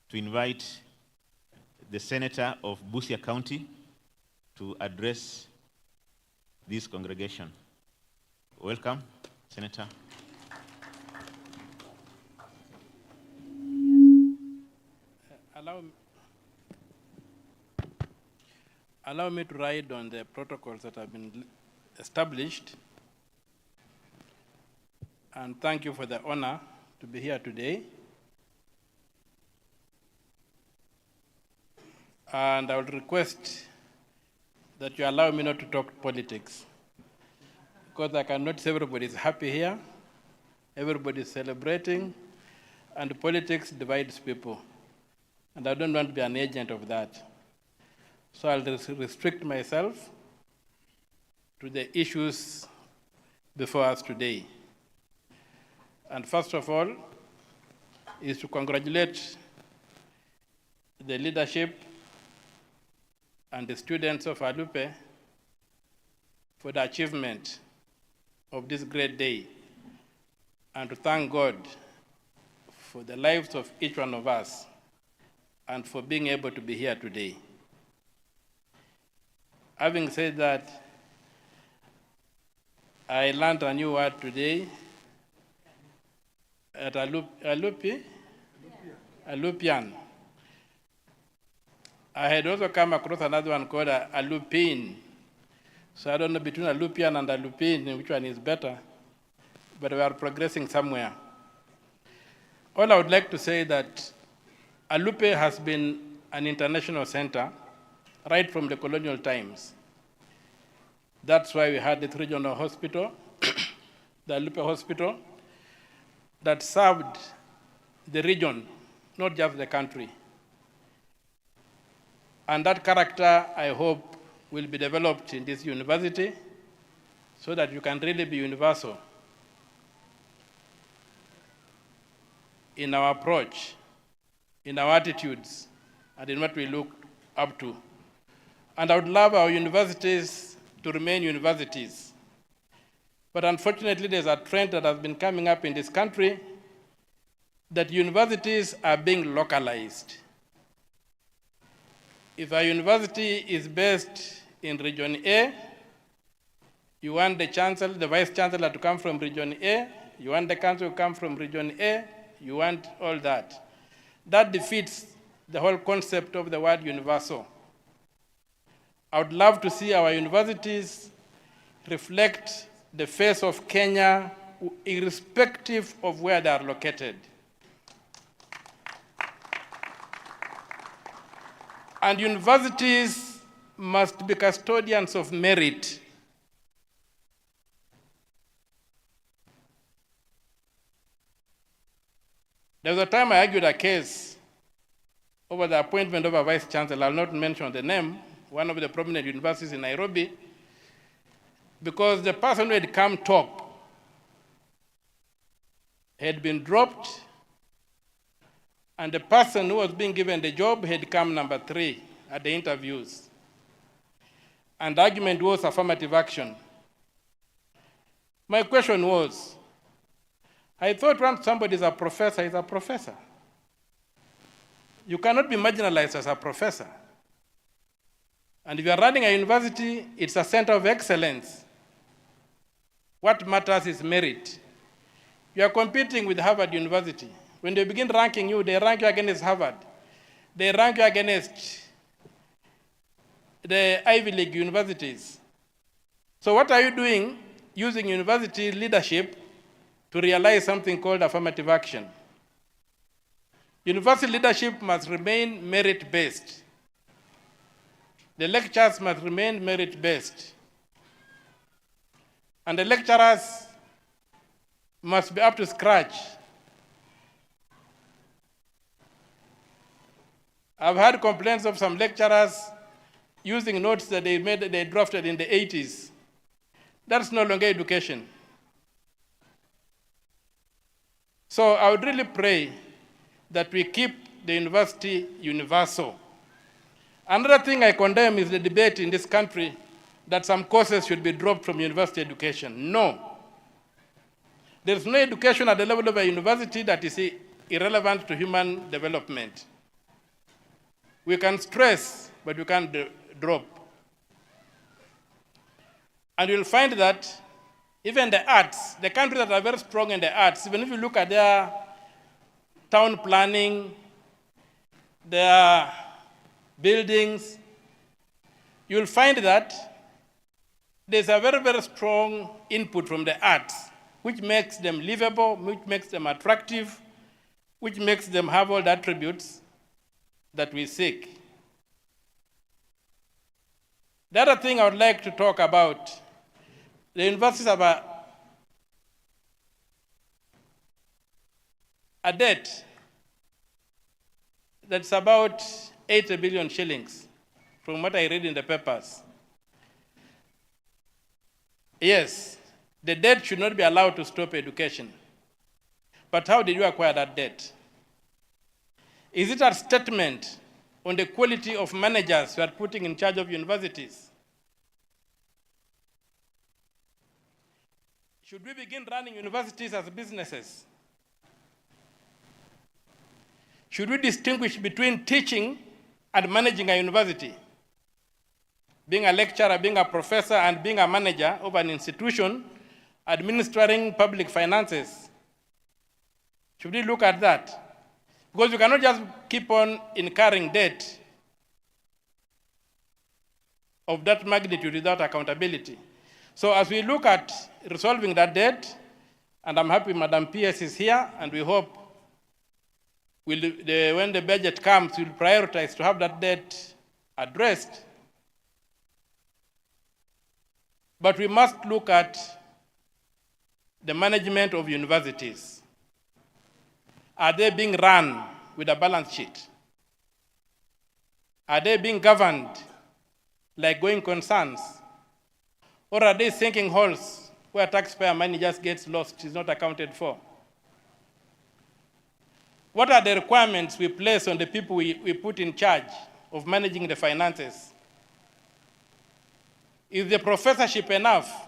to invite the Senator of Busia County to address this congregation. Welcome, Senator. Allow me to ride on the protocols that have been established. And thank you for the honor to be here today. And I would request that you allow me not to talk politics, because I can notice everybody is happy here, everybody is celebrating, and politics divides people. And I don't want to be an agent of that. So I'll restrict myself to the issues before us today. And first of all, is to congratulate the leadership and the students of Alupe for the achievement of this great day, and to thank God for the lives of each one of us and for being able to be here today. Having said that, I learned a new word today at Alupe? Alupian. I had also come across another one called Alupine. So I don't know between Alupian and Alupine, which one is better, but we are progressing somewhere. All I would like to say that Alupe has been an international center right from the colonial times. That's why we had this regional hospital, the Alupe Hospital, that served the region, not just the country. And that character, I hope, will be developed in this university so that you can really be universal in our approach, in our attitudes, and in what we look up to. And I would love our universities to remain universities. But unfortunately, there's a trend that has been coming up in this country that universities are being localized. If a university is based in Region A, you want the chancellor, the vice chancellor to come from Region A, you want the council to come from Region A, you want all that. That defeats the whole concept of the word universal. I would love to see our universities reflect the face of Kenya, irrespective of where they are located. And universities must be custodians of merit. There was a time I argued a case over the appointment of a vice chancellor. I'll not mention the name, one of the prominent universities in Nairobi, because the person who had come top had been dropped, and the person who was being given the job had come number 3 at the interviews. And the argument was affirmative action. My question was, I thought once somebody is a professor, he's a professor. You cannot be marginalized as a professor. And if you are running a university, it's a center of excellence. What matters is merit. You are competing with Harvard University. When they begin ranking you, they rank you against Harvard. They rank you against the Ivy League universities. So what are you doing using university leadership to realize something called affirmative action? University leadership must remain merit-based. The lectures must remain merit-based. And the lecturers must be up to scratch. I've had complaints of some lecturers using notes that they drafted in the 80s. That's no longer education. So I would really pray that we keep the university universal. Another thing I condemn is the debate in this country that some courses should be dropped from university education. No. There's no education at the level of a university that is irrelevant to human development. We can stress, but we can't drop. And you'll find that even the arts, the countries that are very strong in the arts, even if you look at their town planning, their buildings, you'll find that there's a very, very strong input from the arts, which makes them livable, which makes them attractive, which makes them have all the attributes that we seek. The other thing I would like to talk about, the universities have a debt that's about 80 billion shillings, from what I read in the papers. Yes, the debt should not be allowed to stop education. But how did you acquire that debt? Is it a statement on the quality of managers you are putting in charge of universities? Should we begin running universities as businesses? Should we distinguish between teaching and managing a university? being a lecturer, being a professor, and being a manager of an institution administering public finances. Should we look at that? Because you cannot just keep on incurring debt of that magnitude without accountability. So as we look at resolving that debt, and I'm happy Madam PS is here, and we hope when the budget comes, we'll prioritize to have that debt addressed. But we must look at the management of universities. Are they being run with a balance sheet? Are they being governed like going concerns? Or are they sinking holes where taxpayer money just gets lost, is not accounted for? What are the requirements we place on the people we put in charge of managing the finances? Is the professorship enough?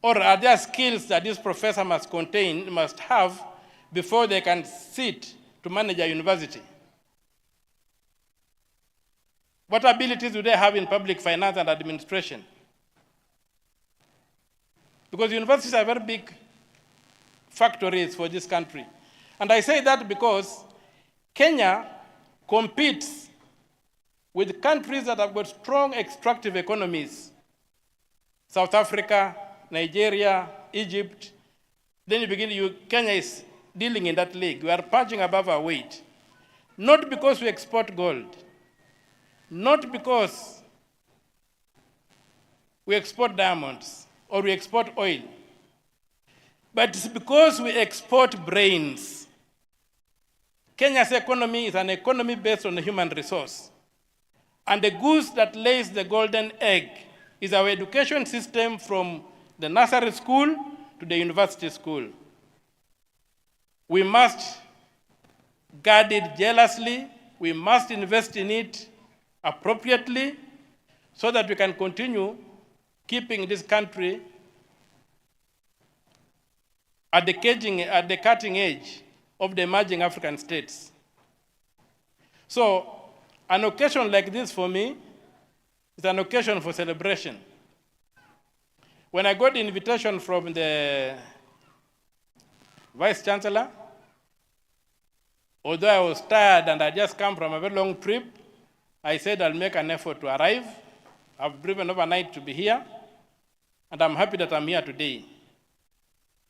Or are there skills that this professor must have before they can sit to manage a university? What abilities do they have in public finance and administration? Because universities are very big factories for this country. And I say that because Kenya competes with countries that have got strong extractive economies. South Africa, Nigeria, Egypt. Then Kenya is dealing in that league. We are punching above our weight. Not because we export gold. Not because we export diamonds or we export oil. But it's because we export brains. Kenya's economy is an economy based on the human resource. And the goose that lays the golden egg is our education system from the nursery school to the university school. We must guard it jealously. We must invest in it appropriately so that we can continue keeping this country at the cutting edge of the emerging African states. So an occasion like this for me is an occasion for celebration. When I got the invitation from the Vice Chancellor, although I was tired and I just come from a very long trip, I said I'll make an effort to arrive. I've driven overnight to be here, and I'm happy that I'm here today.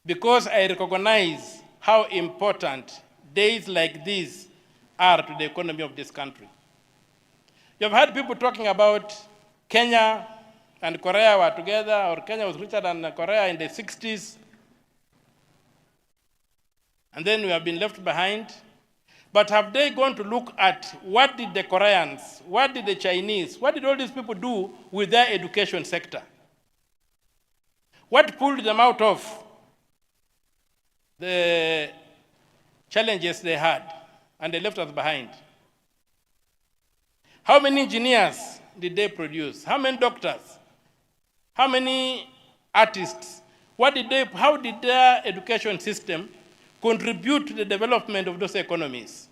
Because I recognize how important days like these are to the economy of this country. You've heard people talking about Kenya and Korea were together, or Kenya was richer than Korea in the 60s. And then we have been left behind. But have they gone to look at what did the Koreans, what did the Chinese, what did all these people do with their education sector? What pulled them out of the challenges they had and they left us behind? How many engineers did they produce? How many doctors? How many artists? How did their education system contribute to the development of those economies?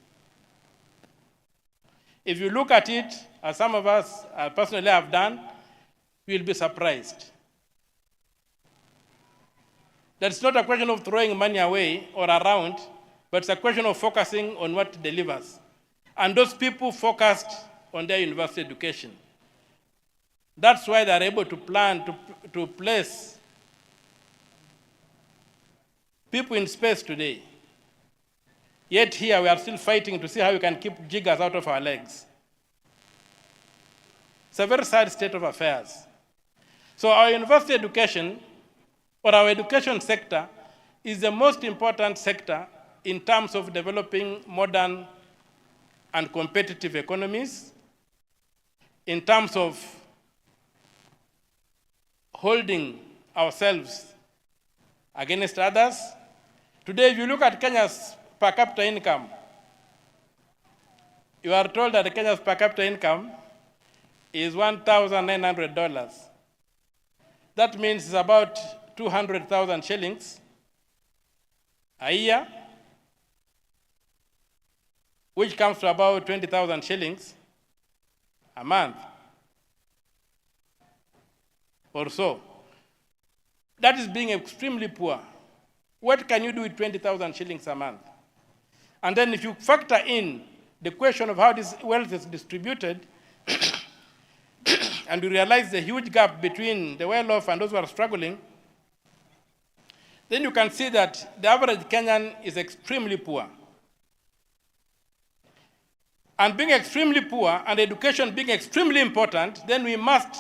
If you look at it, as some of us personally have done, you'll be surprised. That's not a question of throwing money away or around, but it's a question of focusing on what delivers. And those people focused on their university education. That's why they're able to plan to place people in space today. Yet here we are still fighting to see how we can keep jiggers out of our legs. It's a very sad state of affairs. So our university education, or our education sector, is the most important sector in terms of developing modern and competitive economies, in terms of holding ourselves against others. Today, if you look at Kenya's per capita income, you are told that Kenya's per capita income is $1,900. That means it's about 200,000 shillings a year, which comes to about 20,000 shillings a month. or so. That is being extremely poor. What can you do with 20,000 shillings a month? And then if you factor in the question of how this wealth is distributed, and you realize the huge gap between the well-off and those who are struggling, then you can see that the average Kenyan is extremely poor. And being extremely poor and education being extremely important, then we must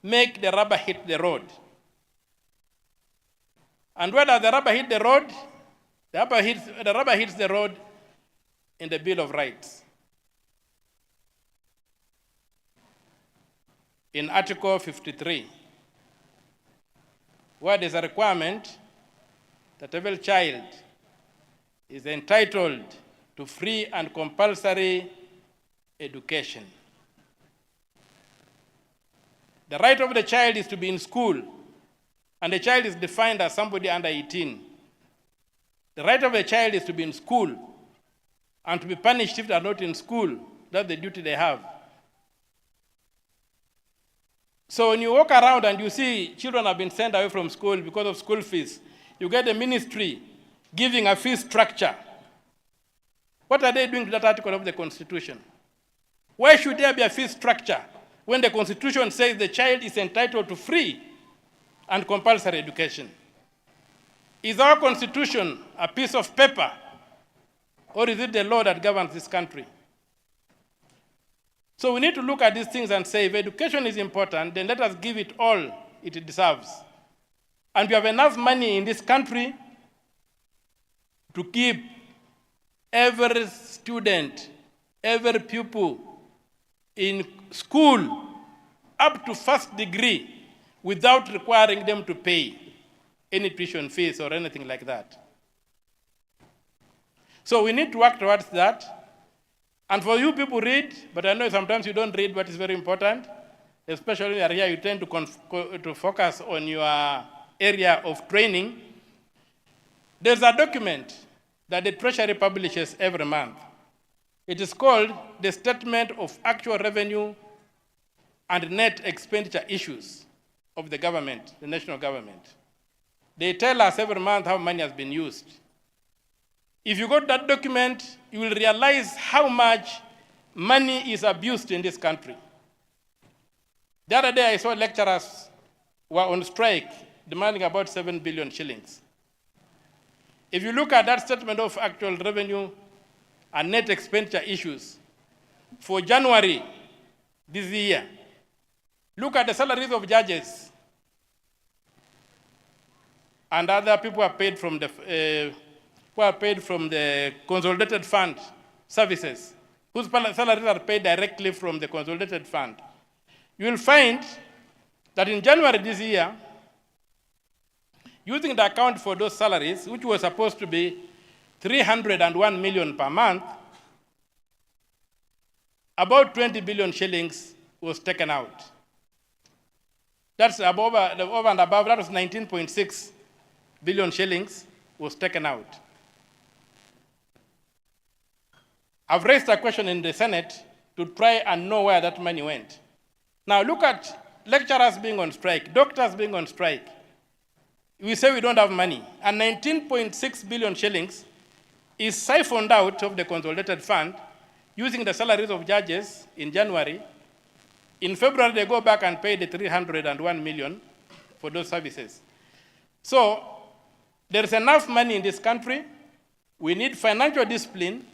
make the rubber hit the road. And where does the rubber hit the road? The rubber hits the road in the Bill of Rights. In Article 53, where there's a requirement that every child is entitled to free and compulsory education. The right of the child is to be in school, and the child is defined as somebody under 18. The right of the child is to be in school and to be punished if they are not in school. That's the duty they have. So when you walk around and you see children have been sent away from school because of school fees, you get the ministry giving a fee structure. What are they doing to that article of the Constitution? Why should there be a fee structure when the Constitution says the child is entitled to free and compulsory education? Is our Constitution a piece of paper, or is it the law that governs this country? So we need to look at these things and say, if education is important, then let us give it all it deserves. And we have enough money in this country to keep every student, every pupil in school up to first degree without requiring them to pay any tuition fees or anything like that. So we need to work towards that. And for you people read, but I know sometimes you don't read what is very important, especially when you are here, you tend to focus on your area of training. There's a document that the Treasury publishes every month. It is called the Statement of Actual Revenue and Net Expenditure Issues of the government, the national government. They tell us every month how money has been used. If you go to that document, you will realize how much money is abused in this country. The other day I saw lecturers were on strike demanding about 7 billion shillings. If you look at that statement of actual revenue and net expenditure issues for January this year, look at the salaries of judges and other people who are paid from the consolidated fund services, whose salaries are paid directly from the consolidated fund. You will find that in January this year, using the account for those salaries, which were supposed to be 301 million per month, about 20 billion shillings was taken out. That's above, over and above, that was 19.6 billion shillings was taken out. I've raised a question in the Senate to try and know where that money went. Now look at lecturers being on strike, doctors being on strike. We say we don't have money, and 19.6 billion shillings is siphoned out of the consolidated fund using the salaries of judges in January. In February, they go back and pay the 301 million for those services. So there is enough money in this country. We need financial discipline.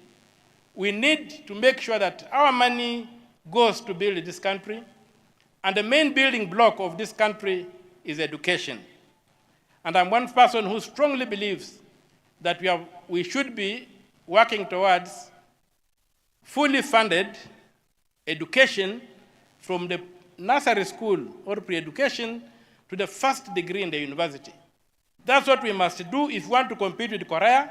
We need to make sure that our money goes to build this country. And the main building block of this country is education. And I'm one person who strongly believes that we should be working towards fully funded education from the nursery school or pre-education to the first degree in the university. That's what we must do if we want to compete with Korea,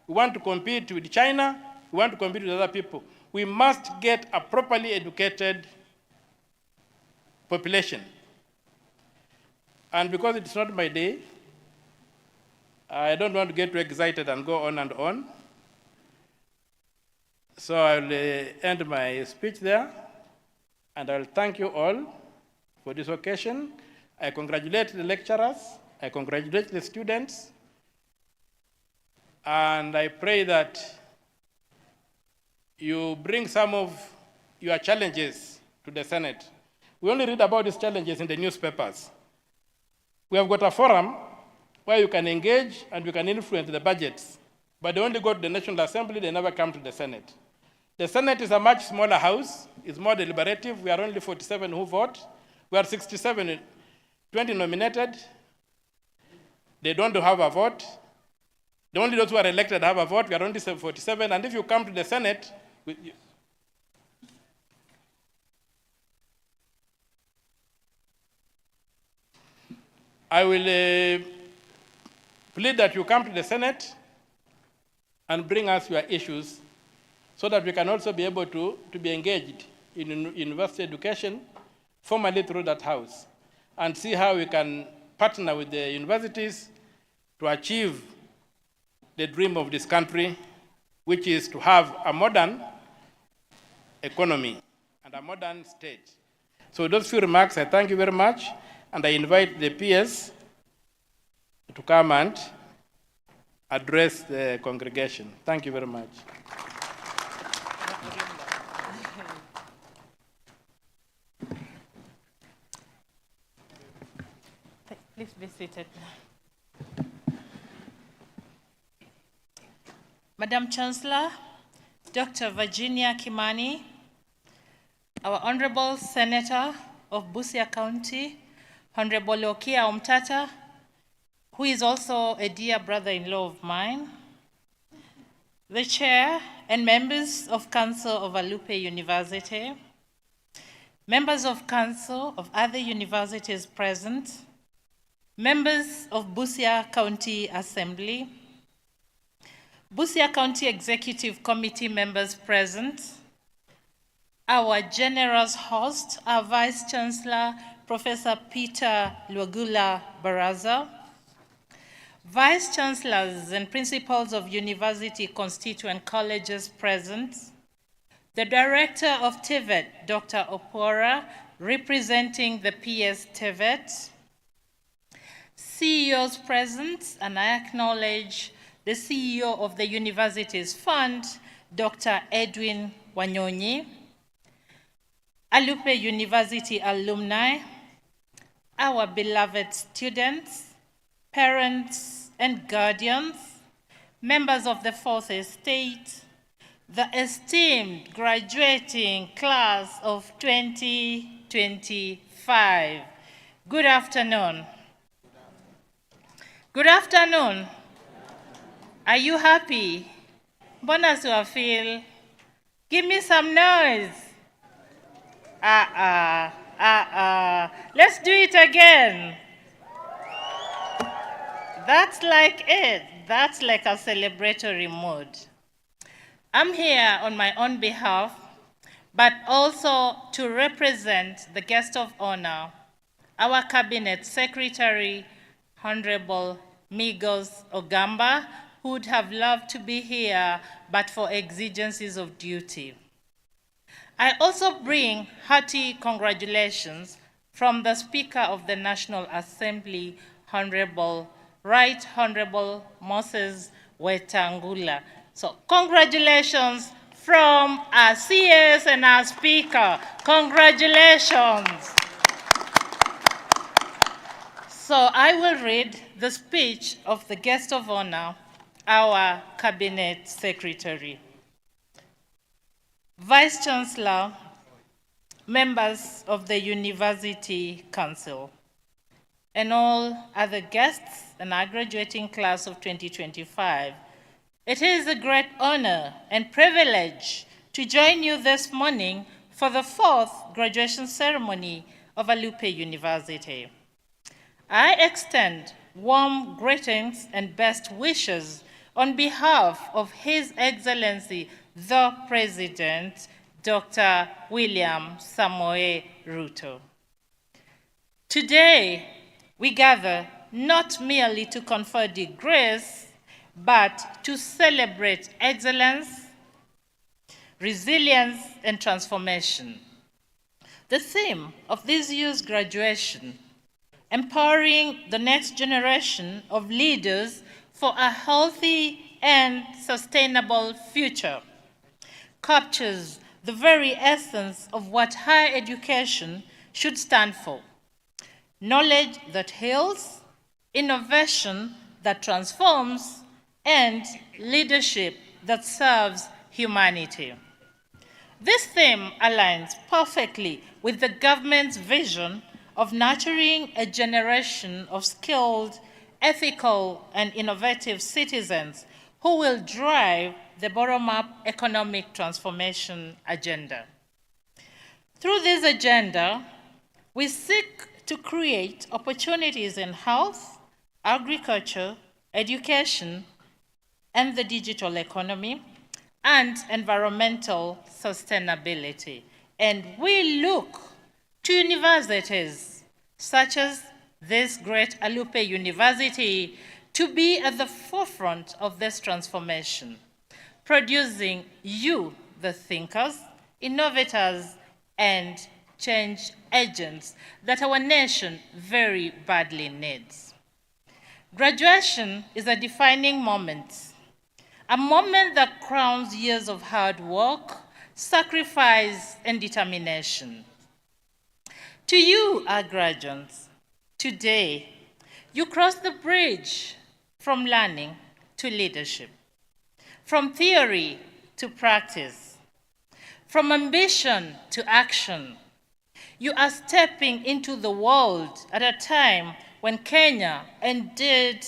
we want to compete with China, we want to compete with other people. We must get a properly educated population. And because it's not my day, I don't want to get too excited and go on and on. So I'll end my speech there, and I'll thank you all for this occasion. I congratulate the lecturers, I congratulate the students, and I pray that you bring some of your challenges to the Senate. We only read about these challenges in the newspapers. We have got a forum where you can engage and you can influence the budgets, but they only go to the National Assembly, they never come to the Senate. The Senate is a much smaller house, it's more deliberative. We are only 47 who vote. We are 67, 20 nominated. They don't have a vote. Only those who are elected have a vote. We are only 47, and if you come to the Senate, I will plead that you come to the Senate and bring us your issues so that we can also be able to be engaged in university education formally through that house and see how we can partner with the universities to achieve the dream of this country, which is to have a modern economy and a modern state. So those few remarks, I thank you very much, and I invite the peers to come and address the congregation. Thank you very much. Please be seated. Madam Chancellor, Dr. Virginia Kimani, our Honorable Senator of Busia County, Honorable Okia Omtata, who is also a dear brother-in-law of mine, the Chair and members of Council of Alupe University, members of Council of other universities present, members of Busia County Assembly, Busia County Executive Committee members present, our generous host, our Vice Chancellor, Professor Peter Luagula Baraza, Vice Chancellors and Principals of University Constituent Colleges present, the Director of TVET, Dr. Opora, representing the PS TVET, CEOs present, and I acknowledge the CEO of the Universities Fund, Dr. Edwin Wanyonyi, Alupe University alumni, our beloved students, parents and guardians, members of the Fourth Estate, the esteemed graduating class of 2025. Good afternoon. Good afternoon. Are you happy? Mbona siwafeel? Give me some noise. Let's do it again. That's like it. That's like a celebratory mood. I'm here on my own behalf, but also to represent the guest of honor, our Cabinet Secretary, Honorable Migos Ogamba, who would have loved to be here, but for exigencies of duty. I also bring hearty congratulations from the Speaker of the National Assembly, Right Honorable Moses Wetangula. So congratulations from our CS and our Speaker. Congratulations. So I will read the speech of the guest of honor, our Cabinet Secretary. Vice Chancellor, members of the University Council, and all other guests and our graduating class of 2025, it is a great honor and privilege to join you this morning for the 4th graduation ceremony of Alupe University. I extend warm greetings and best wishes on behalf of His Excellency, the President, Dr. William Samoei Ruto. Today, we gather not merely to confer degrees, but to celebrate excellence, resilience, and transformation. The theme of this year's graduation empowering the next generation of leaders for a healthy and sustainable future, captures the very essence of what higher education should stand for: knowledge that heals, innovation that transforms, and leadership that serves humanity. This theme aligns perfectly with the government's vision of nurturing a generation of skilled, ethical, and innovative citizens who will drive the bottom-up economic transformation agenda. Through this agenda, we seek to create opportunities in health, agriculture, education, and the digital economy, and environmental sustainability. And we look to universities such as this great Alupe University to be at the forefront of this transformation, producing you, the thinkers, innovators, and change agents that our nation very badly needs. Graduation is a defining moment, a moment that crowns years of hard work, sacrifice, and determination. To you, our graduates, today, you cross the bridge from learning to leadership, from theory to practice, from ambition to action. You are stepping into the world at a time when Kenya, and indeed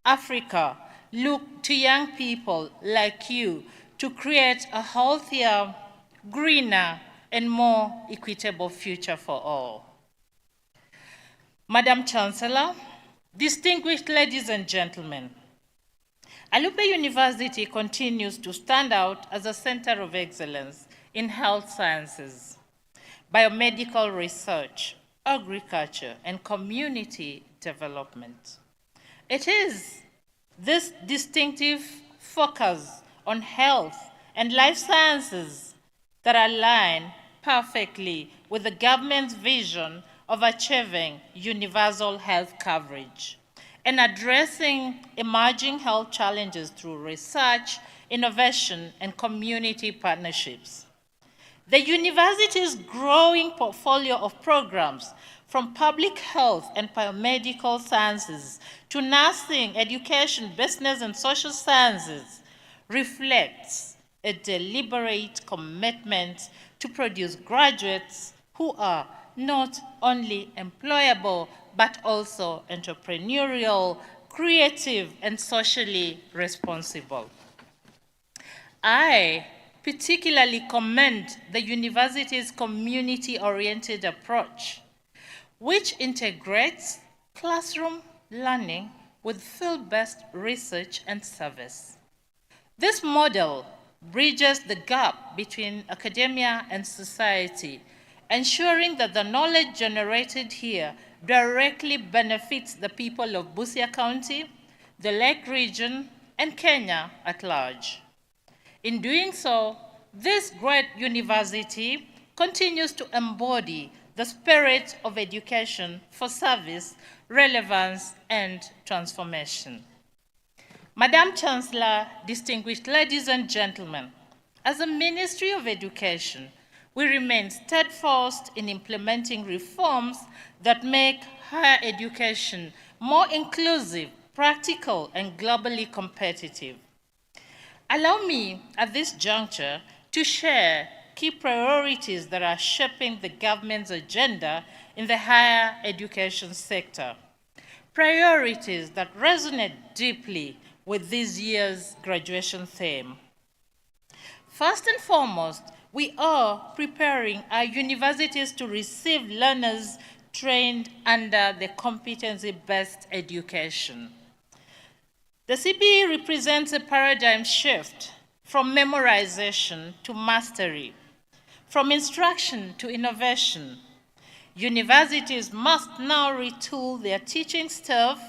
Africa, look to young people like you to create a healthier, greener, and more equitable future for all. Madam Chancellor, distinguished ladies and gentlemen, Alupe University continues to stand out as a center of excellence in health sciences, biomedical research, agriculture, and community development. It is this distinctive focus on health and life sciences that align perfectly with the government's vision of achieving universal health coverage and addressing emerging health challenges through research, innovation, and community partnerships. The university's growing portfolio of programs, from public health and biomedical sciences to nursing, education, business, and social sciences, reflects a deliberate commitment to produce graduates who are not only employable, but also entrepreneurial, creative, and socially responsible. I particularly commend the university's community-oriented approach, which integrates classroom learning with field-based research and service. This model bridges the gap between academia and society, ensuring that the knowledge generated here directly benefits the people of Busia County, the Lake region, and Kenya at large. In doing so, this great university continues to embody the spirit of education for service, relevance, and transformation. Madam Chancellor, distinguished ladies and gentlemen, as a Ministry of Education, we remain steadfast in implementing reforms that make higher education more inclusive, practical, and globally competitive. Allow me, at this juncture, to share key priorities that are shaping the government's agenda in the higher education sector. Priorities that resonate deeply with this year's graduation theme. First and foremost, we are preparing our universities to receive learners trained under the competency-based education. The CBE represents a paradigm shift from memorization to mastery, from instruction to innovation. Universities must now retool their teaching staff,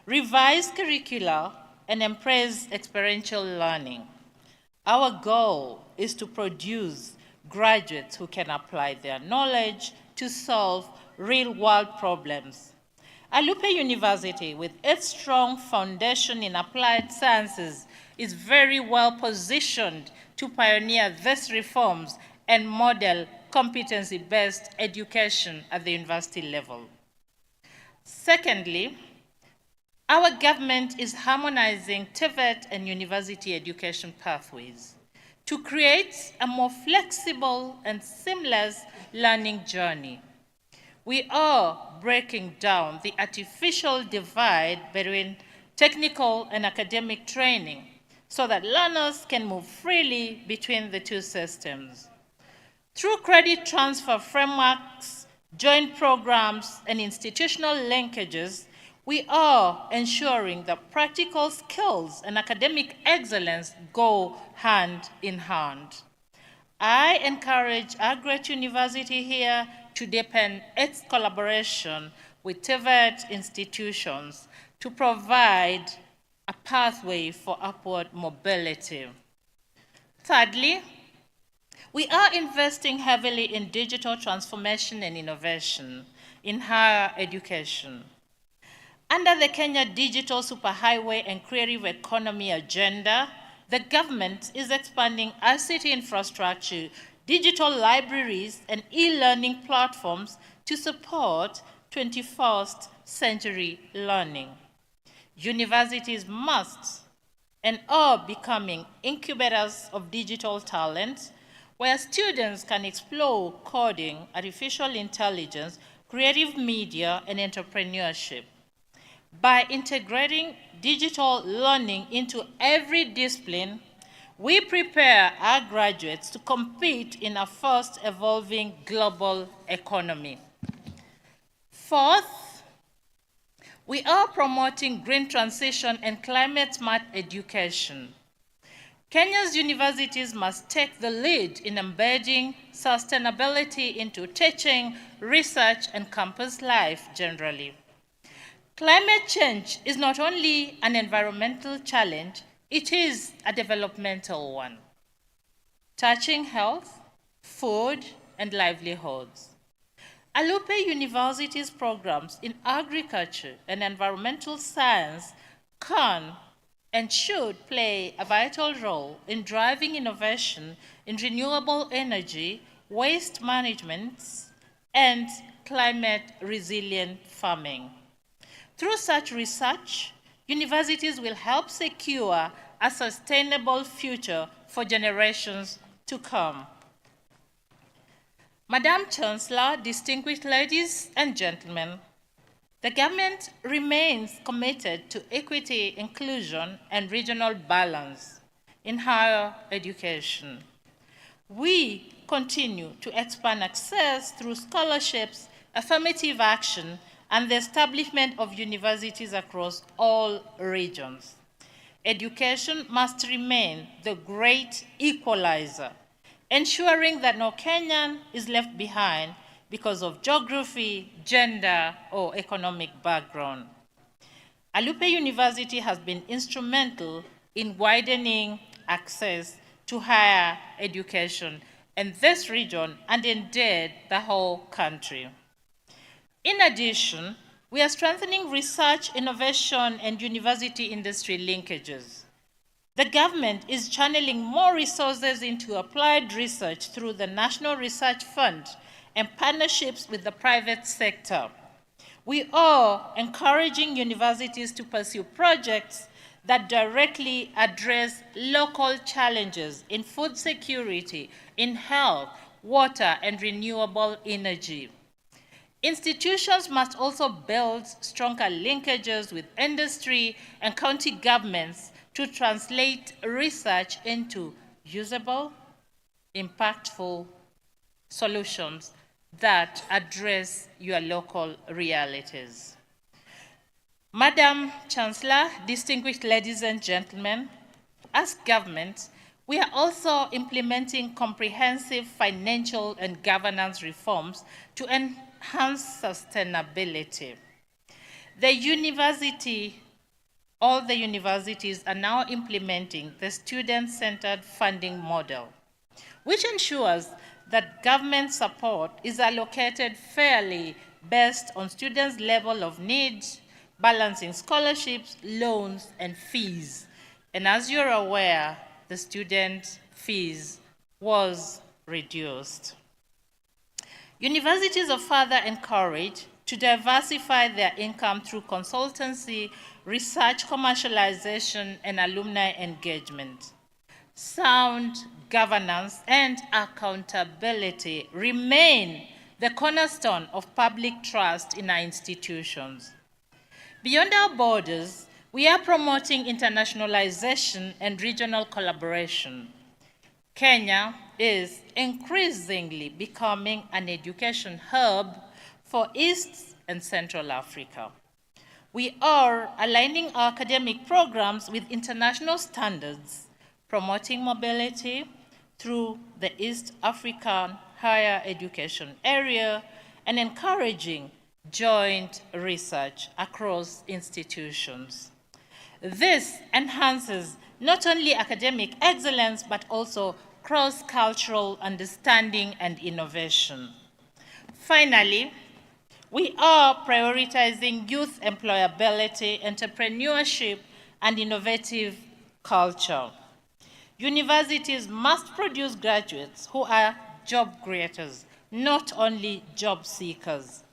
revise curricula, and embrace experiential learning. Our goal is to produce graduates who can apply their knowledge to solve real-world problems, Alupe University, with its strong foundation in applied sciences, is very well positioned to pioneer these reforms and model competency-based education at the university level. Secondly, our government is harmonizing TVET and university education pathways to create a more flexible and seamless learning journey. We are breaking down the artificial divide between technical and academic training so that learners can move freely between the two systems. Through credit transfer frameworks, joint programs, and institutional linkages, we are ensuring that practical skills and academic excellence go hand in hand. I encourage our great university here to deepen its collaboration with TVET institutions to provide a pathway for upward mobility. Thirdly, we are investing heavily in digital transformation and innovation in higher education. Under the Kenya Digital Superhighway and Creative Economy agenda, the government is expanding ICT infrastructure, digital libraries, and e-learning platforms to support 21st century learning. Universities must and are becoming incubators of digital talent, where students can explore coding, artificial intelligence, creative media, and entrepreneurship. By integrating digital learning into every discipline, we prepare our graduates to compete in a fast-evolving global economy. Fourth, we are promoting green transition and climate-smart education. Kenya's universities must take the lead in embedding sustainability into teaching, research, and campus life generally. Climate change is not only an environmental challenge, it is a developmental one, touching health, food, and livelihoods. Alupe University's programs in agriculture and environmental science can and should play a vital role in driving innovation in renewable energy, waste management, and climate-resilient farming. Through such research, universities will help secure a sustainable future for generations to come. Madam Chancellor, distinguished ladies and gentlemen, the government remains committed to equity, inclusion, and regional balance in higher education. We continue to expand access through scholarships, affirmative action, and the establishment of universities across all regions. Education must remain the great equalizer, ensuring that no Kenyan is left behind because of geography, gender, or economic background. Alupe University has been instrumental in widening access to higher education in this region and indeed the whole country. In addition, we are strengthening research, innovation, and university industry linkages. The government is channeling more resources into applied research through the National Research Fund and partnerships with the private sector. We are encouraging universities to pursue projects that directly address local challenges in food security, in health, water, and renewable energy. Institutions must also build stronger linkages with industry and county governments to translate research into usable, impactful solutions that address your local realities. Madam Chancellor, distinguished ladies and gentlemen, as government, we are also implementing comprehensive financial and governance reforms to enhance sustainability. All the universities are now implementing the student-centered funding model, which ensures that government support is allocated fairly based on students' level of need, balancing scholarships, loans, and fees. And as you're aware, the student fees was reduced. Universities are further encouraged to diversify their income through consultancy, research, commercialization, and alumni engagement. Sound governance and accountability remain the cornerstone of public trust in our institutions. Beyond our borders, we are promoting internationalization and regional collaboration. Kenya is increasingly becoming an education hub for East and Central Africa. We are aligning our academic programs with international standards, promoting mobility through the East African higher education area, and encouraging joint research across institutions. This enhances not only academic excellence, but also cross-cultural understanding and innovation. Finally, we are prioritizing youth employability, entrepreneurship, and innovative culture. Universities must produce graduates who are job creators, not only job seekers.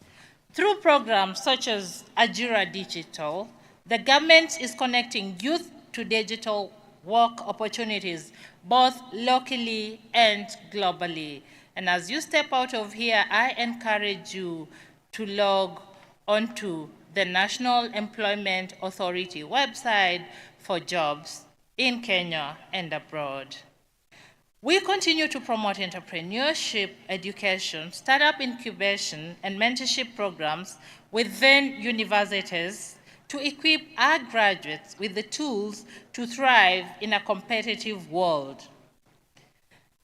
Through programs such as Ajira Digital, the government is connecting youth to digital work opportunities, both locally and globally. And as you step out of here, I encourage you to log onto the National Employment Authority website for jobs in Kenya and abroad. We continue to promote entrepreneurship, education, startup incubation, and mentorship programs within universities to equip our graduates with the tools to thrive in a competitive world.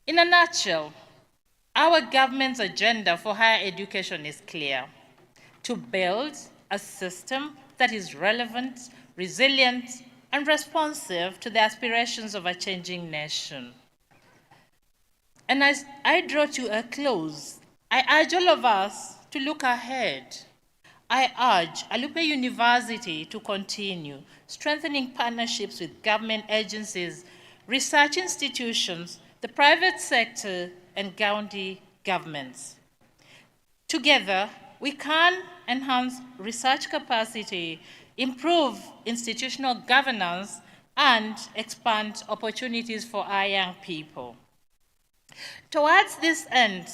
In a nutshell, our government's agenda for higher education is clear: to build a system that is relevant, resilient, and responsive to the aspirations of a changing nation. And as I draw to a close, I urge all of us to look ahead. I urge Alupe University to continue strengthening partnerships with government agencies, research institutions, the private sector, and county governments. Together, we can enhance research capacity, improve institutional governance, and expand opportunities for our young people. Towards this end,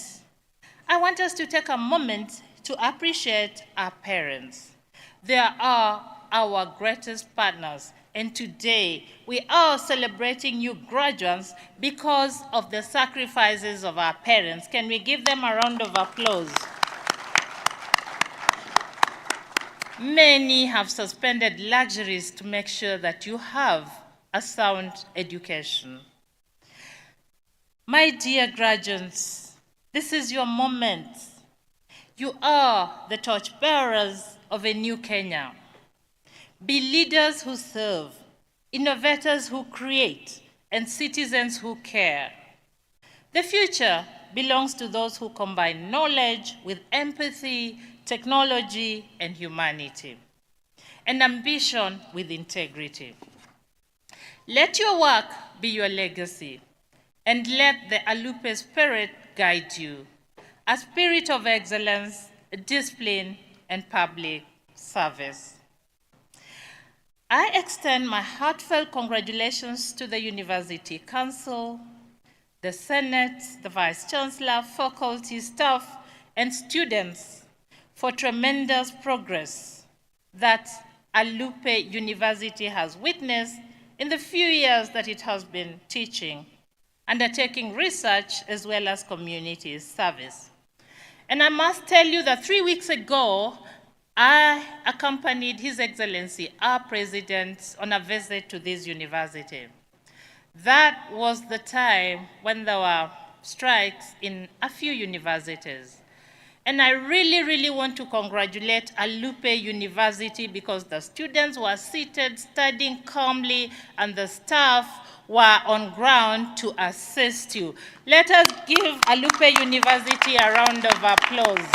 I want us to take a moment to appreciate our parents. They are our greatest partners, and today we are celebrating you graduates because of the sacrifices of our parents. Can we give them a round of applause? Many have suspended luxuries to make sure that you have a sound education. My dear graduates, this is your moment. You are the torchbearers of a new Kenya. Be leaders who serve, innovators who create, and citizens who care. The future belongs to those who combine knowledge with empathy, technology, and humanity, and ambition with integrity. Let your work be your legacy, and let the Alupe spirit guide you, a spirit of excellence, discipline, and public service. I extend my heartfelt congratulations to the University Council, the Senate, the Vice Chancellor, faculty, staff, and students for tremendous progress that Alupe University has witnessed in the few years that it has been teaching, undertaking research as well as community service. And I must tell you that 3 weeks ago, I accompanied His Excellency, our President, on a visit to this university. That was the time when there were strikes in a few universities. And I really want to congratulate Alupe University because the students were seated, studying calmly, and the staff were on ground to assist you. Let us give Alupe University a round of applause.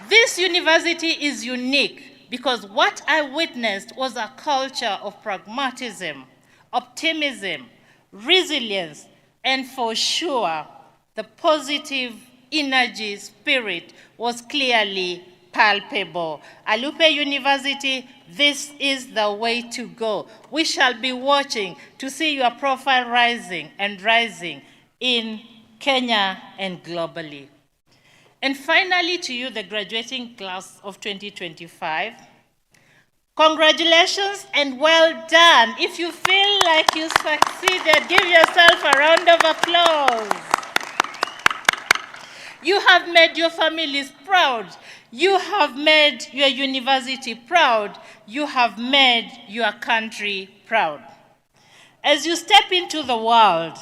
This university is unique because what I witnessed was a culture of pragmatism, optimism, resilience, and for sure, the positive energy spirit was clearly palpable. Alupe University, this is the way to go. We shall be watching to see your profile rising and rising in Kenya and globally. And finally, to you, the graduating class of 2025, congratulations and well done. If you feel like you succeeded, give yourself a round of applause. You have made your families proud. You have made your university proud. You have made your country proud. As you step into the world,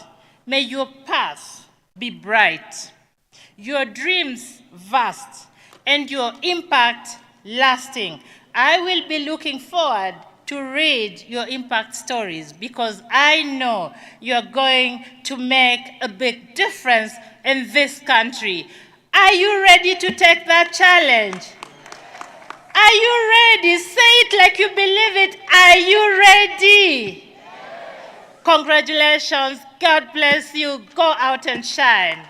may your path be bright, your dreams vast, and your impact lasting. I will be looking forward to read your impact stories because I know you're going to make a big difference in this country. Are you ready to take that challenge? Are you ready? Say it like you believe it. Are you ready? Congratulations. God bless you. Go out and shine.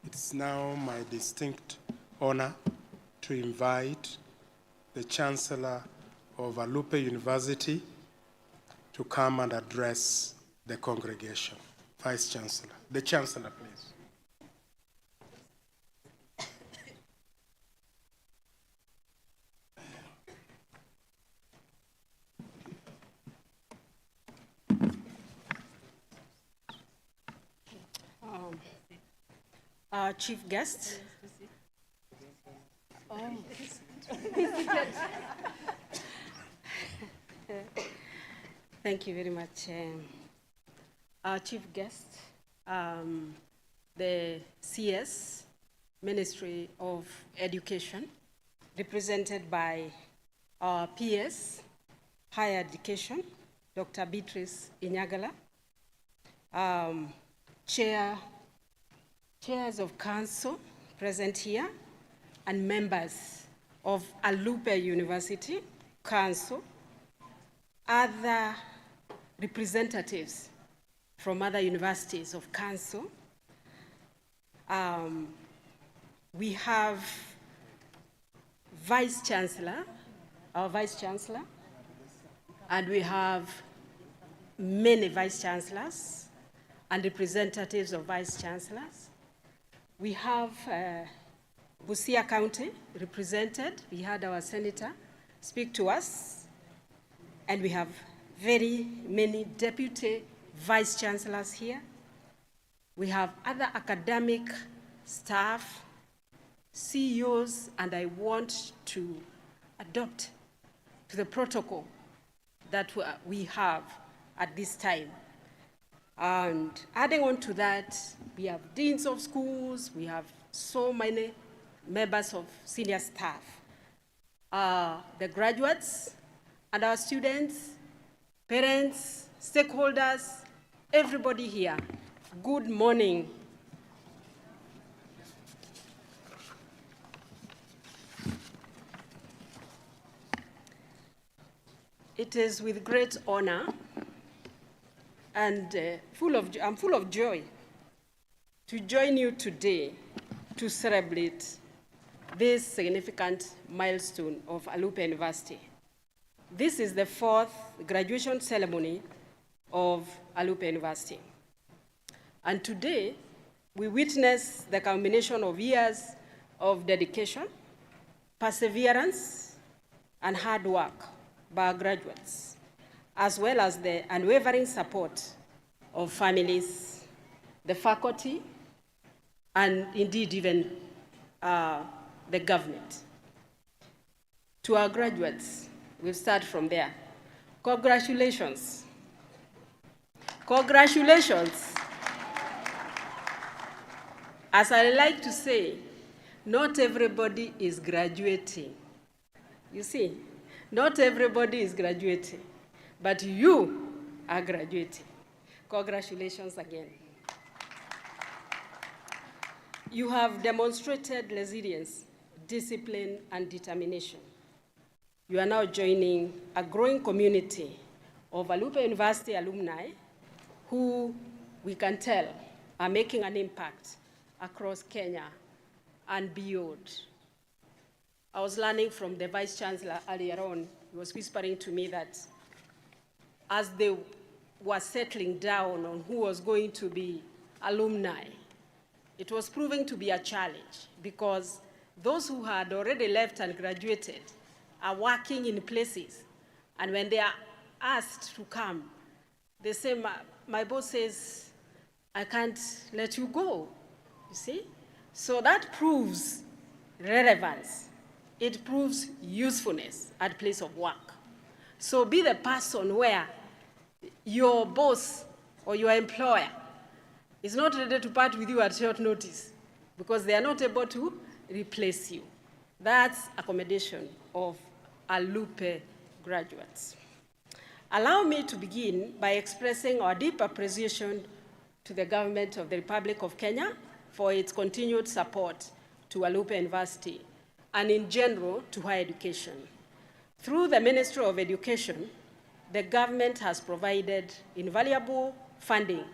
It's now my distinct honor to invite the Chancellor of Alupe University to come and address the congregation. Vice Chancellor. The Chancellor, please. Our chief guest. Thank you very much. Our chief guest, the CS, Ministry of Education, represented by our PS, Higher Education, Dr. Beatrice Inyagala, chairs of council present here, and members of Alupe University Council, other representatives from other universities of council. We have Vice Chancellor, our Vice Chancellor, and we have many Vice Chancellors and representatives of Vice Chancellors. We have Busia County represented. We had our senator speak to us. And we have very many deputy vice chancellors here. We have other academic staff, CEOs, and I want to adopt to the protocol that we have at this time. And adding on to that, we have deans of schools, we have so many members of senior staff. The graduates and our students, parents, stakeholders, everybody here, good morning. It is with great honor and I'm full of joy to join you today to celebrate this significant milestone of Alupe University. This is the 4th graduation ceremony of Alupe University. And today, we witness the culmination of years of dedication, perseverance, and hard work by our graduates, as well as the unwavering support of families, the faculty, and indeed even the government. To our graduates, we'll start from there. Congratulations. Congratulations. As I like to say, not everybody is graduating. You see, not everybody is graduating, but you are graduating. Congratulations again. You have demonstrated resilience, discipline, and determination. You are now joining a growing community of Alupe University alumni who we can tell are making an impact across Kenya and beyond. I was learning from the Vice Chancellor earlier on. He was whispering to me that as they were settling down on who was going to be alumni, it was proving to be a challenge because those who had already left and graduated are working in places, and when they are asked to come, they say, my boss says, I can't let you go, you see? So that proves relevance. It proves usefulness at place of work. So be the person where your boss or your employer is not ready to part with you at short notice because they are not able to replace you. That's accommodation of Alupe graduates. Allow me to begin by expressing our deep appreciation to the government of the Republic of Kenya for its continued support to Alupe University and in general to higher education. Through the Ministry of Education, the government has provided invaluable funding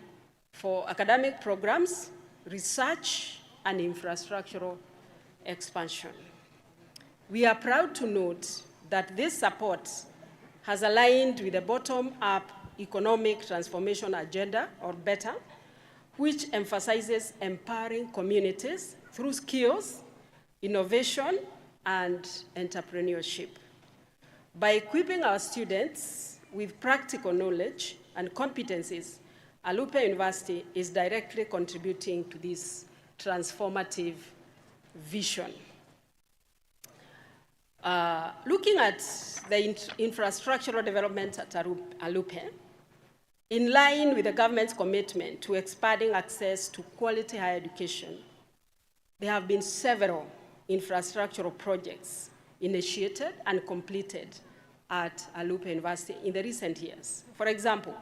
for academic programs, research, and infrastructural expansion. We are proud to note that this support has aligned with the bottom-up economic transformation agenda, or BETTER, which emphasizes empowering communities through skills, innovation, and entrepreneurship. By equipping our students with practical knowledge and competencies, Alupe University is directly contributing to this transformative vision. Looking at the infrastructural development at Alupe, in line with the government's commitment to expanding access to quality higher education, there have been several infrastructural projects initiated and completed at Alupe University in the recent years. For example,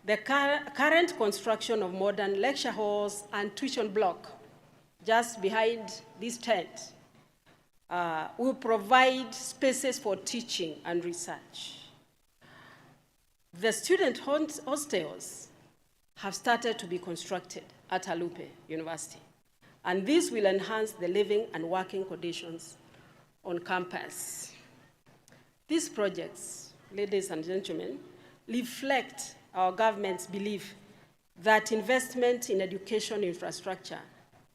the current construction of modern lecture halls and tuition block just behind this tent will provide spaces for teaching and research. The student hostels have started to be constructed at Alupe University, and this will enhance the living and working conditions on campus. These projects, ladies and gentlemen, reflect our government's belief that investment in education infrastructure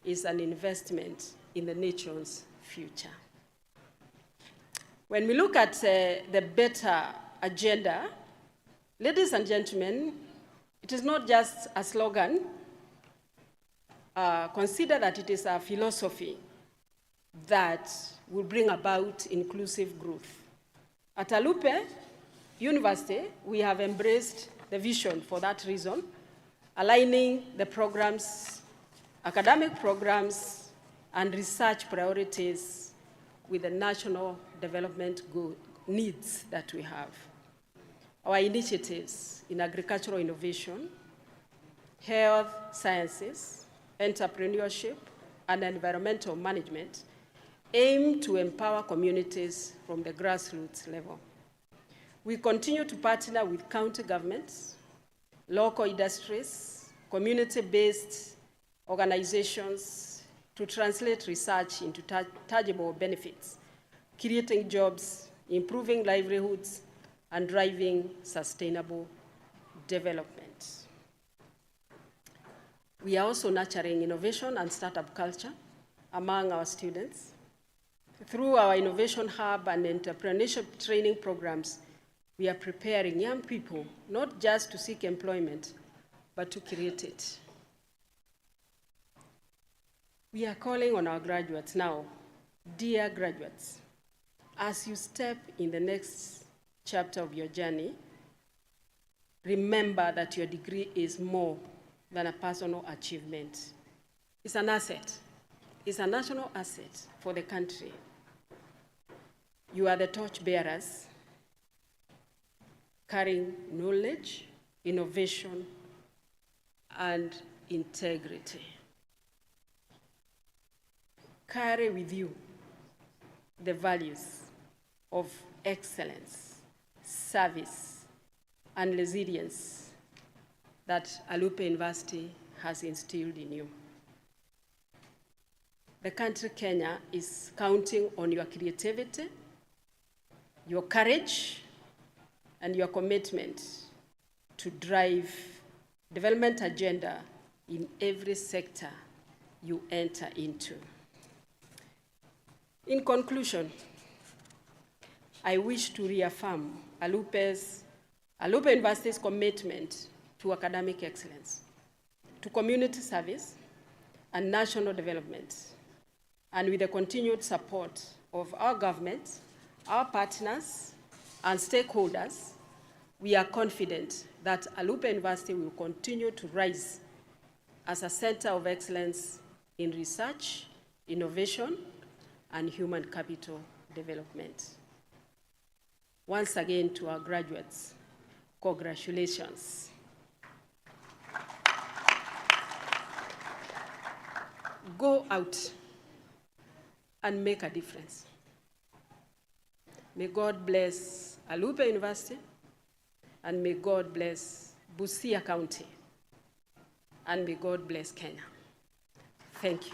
is an investment in the nation's future. When we look at the better agenda, ladies and gentlemen, it is not just a slogan. Consider that it is a philosophy that will bring about inclusive growth. At Alupe University, we have embraced the vision for that reason, aligning the programs, academic programs, and research priorities with the national development needs that we have. Our initiatives in agricultural innovation, health sciences, entrepreneurship, and environmental management aim to empower communities from the grassroots level. We continue to partner with county governments, local industries, community-based organizations to translate research into tangible benefits, creating jobs, improving livelihoods, and driving sustainable development. We are also nurturing innovation and startup culture among our students. Through our Innovation Hub and entrepreneurship training programs, we are preparing young people not just to seek employment, but to create it. We are calling on our graduates now, dear graduates, as you step in the next chapter of your journey, remember that your degree is more than a personal achievement. It's an asset. is a national asset for the country. You are the torch bearers, carrying knowledge, innovation, and integrity. Carry with you the values of excellence, service, and resilience that Alupe University has instilled in you. The country Kenya is counting on your creativity, your courage, and your commitment to drive development agenda in every sector you enter into. In conclusion, I wish to reaffirm Alupe University's commitment to academic excellence, to community service, and national development. And with the continued support of our government, our partners, and stakeholders, we are confident that Alupe University will continue to rise as a center of excellence in research, innovation, and human capital development. Once again, to our graduates, congratulations. Go out and make a difference. May God bless Alupe University, and may God bless Busia County, and may God bless Kenya. Thank you.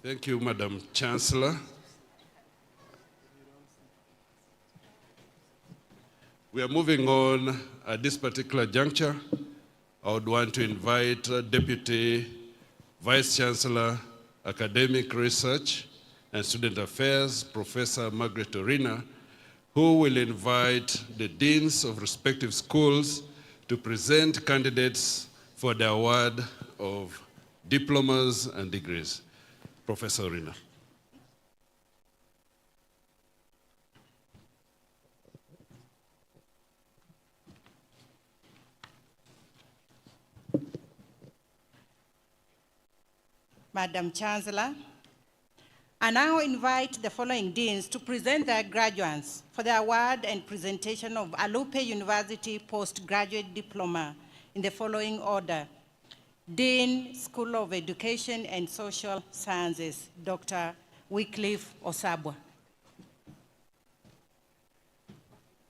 Thank you, Madam Chancellor. We are moving on at this particular juncture. I would want to invite Deputy Vice Chancellor, Academic Research and Student Affairs, Professor Margaret Orina, who will invite the deans of respective schools to present candidates for the award of diplomas and degrees. Professor Orina. Madam Chancellor, I now invite the following deans to present their graduates for the award and presentation of Alupe University Postgraduate Diploma in the following order. Dean, School of Education and Social Sciences, Dr. Wycliffe Osabwa.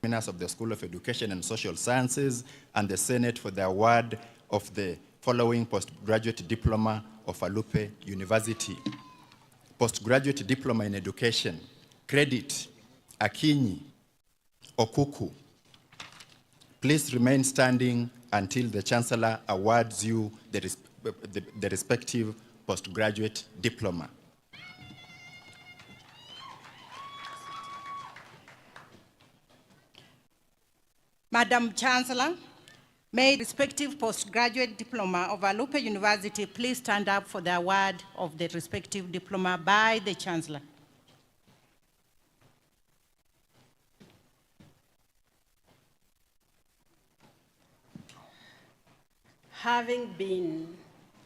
Winners of the School of Education and Social Sciences and the Senate for the award of the following postgraduate diploma of Alupe University. Postgraduate Diploma in Education, Credit, Akinyi, Okuku. Please remain standing until the Chancellor awards you the respective postgraduate diploma. Madam Chancellor, may the respective postgraduate diploma of Alupe University please stand up for the award of the respective diploma by the Chancellor. Having been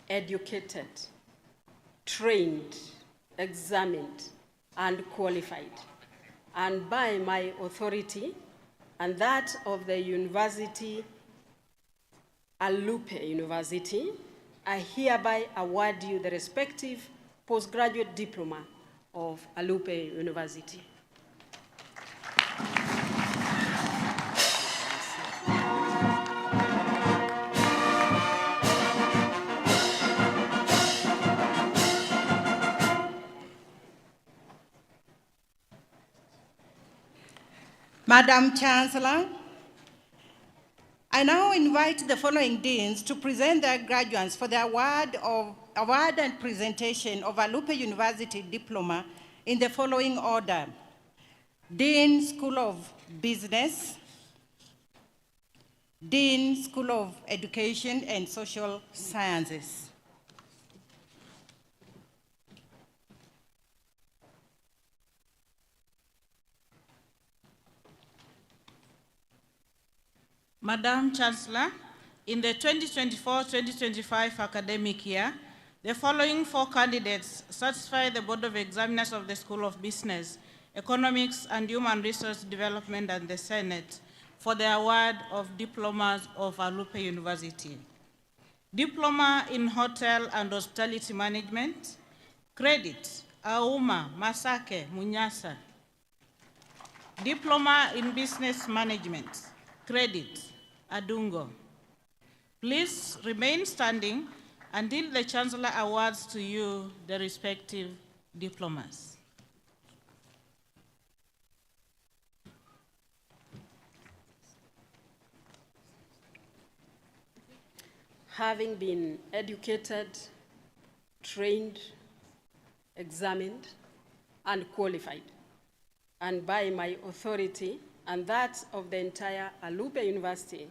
educated, trained, examined, and qualified, and by my authority and that of the University, Alupe University, I hereby award you the respective postgraduate diploma of Alupe University. Madam Chancellor, I now invite the following deans to present their graduates for the award and presentation of Alupe University Diploma in the following order. Dean, School of Business. Dean, School of Education and Social Sciences. Madam Chancellor, in the 2024-2025 academic year, the following 4 candidates satisfy the Board of Examiners of the School of Business, Economics and Human Resource Development and the Senate for the award of diplomas of Alupe University. Diploma in Hotel and Hospitality Management, Credit, Auma, Masake, Munyasa. Diploma in Business Management, Credit, Adungo. Please remain standing until the Chancellor awards to you the respective diplomas. Having been educated, trained, examined, and qualified, and by my authority and that of the entire Alupe University,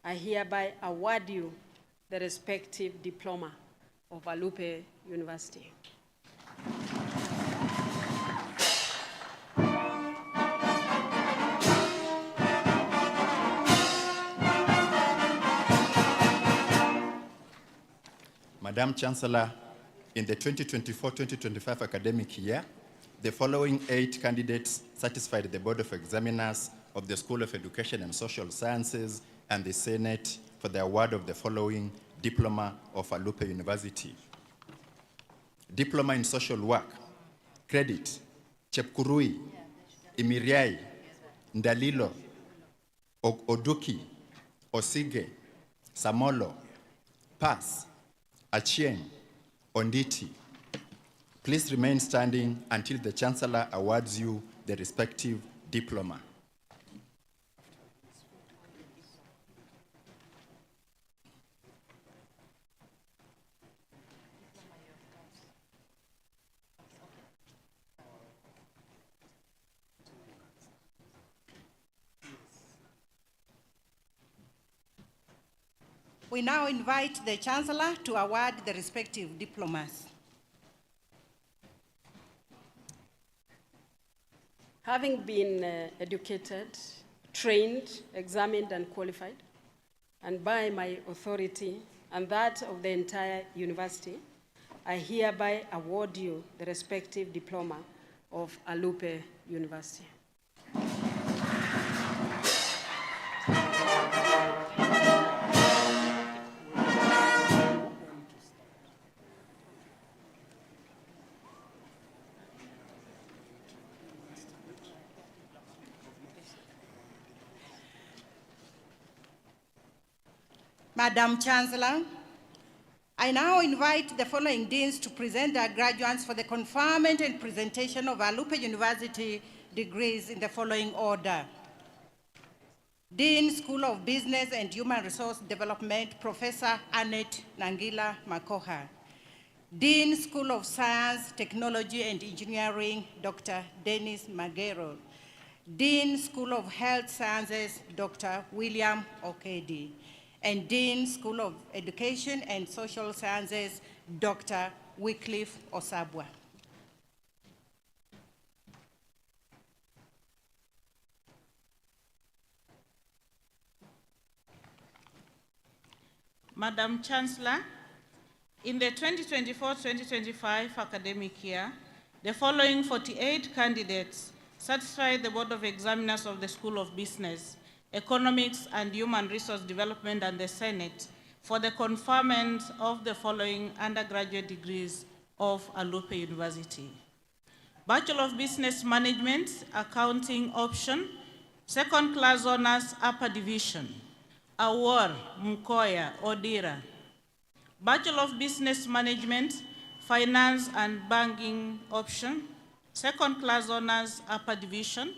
I hereby award you the respective diploma of Alupe University. Madam Chancellor, in the 2024-2025 academic year, the following 8 candidates satisfied the Board of Examiners of the School of Education and Social Sciences and the Senate for the award of the following diploma of Alupe University. Diploma in Social Work, Credit, Chepkurui, Imiriai, Ndalilo, Oduki, Osige, Samolo, Pass, Achieng, Onditi. Please remain standing until the Chancellor awards you the respective diploma. We now invite the Chancellor to award the respective diplomas. Having been educated, trained, examined, and qualified, and by my authority and that of the entire university, I hereby award you the respective diploma of Alupe University. Madam Chancellor, I now invite the following deans to present their graduates for the conferment and presentation of Alupe University degrees in the following order. Dean, School of Business and Human Resource Development, Professor Annette Nangila Makoha. Dean, School of Science, Technology and Engineering, Dr. Dennis Magero. Dean, School of Health Sciences, Dr. William Okedi. And Dean, School of Education and Social Sciences, Dr. Wycliffe Osabwa. Madam Chancellor, in the 2024-2025 academic year, the following 48 candidates satisfied the Board of Examiners of the School of Business, Economics and Human Resource Development and the Senate for the conferment of the following undergraduate degrees of Alupe University. Bachelor of Business Management, Accounting Option, Second Class Honors, Upper Division, Awar, Mkoya, Odira. Bachelor of Business Management, Finance and Banking Option, Second Class Honors, Upper Division,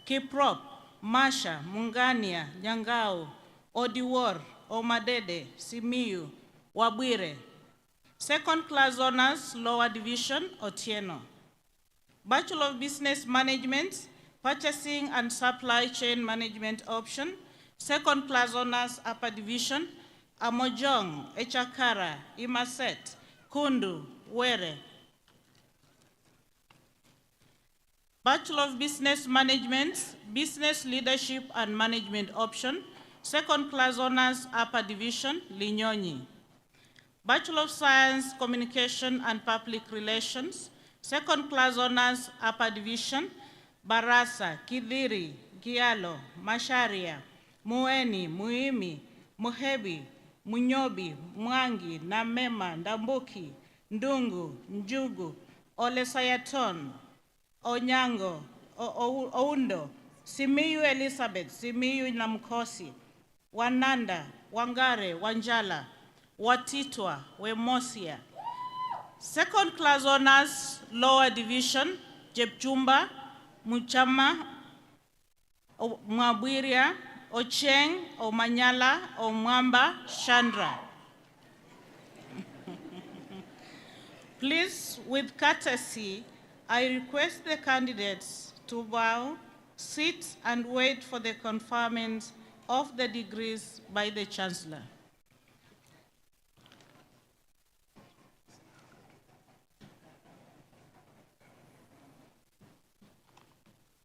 Kiprop, Masha, Mungania, Nyangao, Odiwar, Omadede, Simiyu, Wabwire. Second Class Honors, Lower Division, Otieno. Bachelor of Business Management, Purchasing and Supply Chain Management Option, Second Class Honors, Upper Division, Amojong, Echakara, Imaset, Kundu, Were. Bachelor of Business Management, Business Leadership and Management Option, Second class honors, upper division, Linyonyi. Bachelor of Science, Communication and Public Relations. Second class honors, upper division, Barasa, Kidhiri, Gialo, Masharia, Mueni, Muimi, Muhebi, Munyobi, Mwangi, Namema, Ndambuki, Ndungu, Njugu, Ole Sayaton, Onyango, Oundo, Simiyu Elizabeth, Simiyu Namkosi, Wananda, Wangare, Wanjala, Watitwa, Wemosia. Second class honors, lower division, Jepchumba, Muchama, Mwabwiria, Ocheng, Omanyala, Omwamba, Chandra. Please, with courtesy, I request the candidates to bow, sit, and wait for the conferment of the degrees by the Chancellor.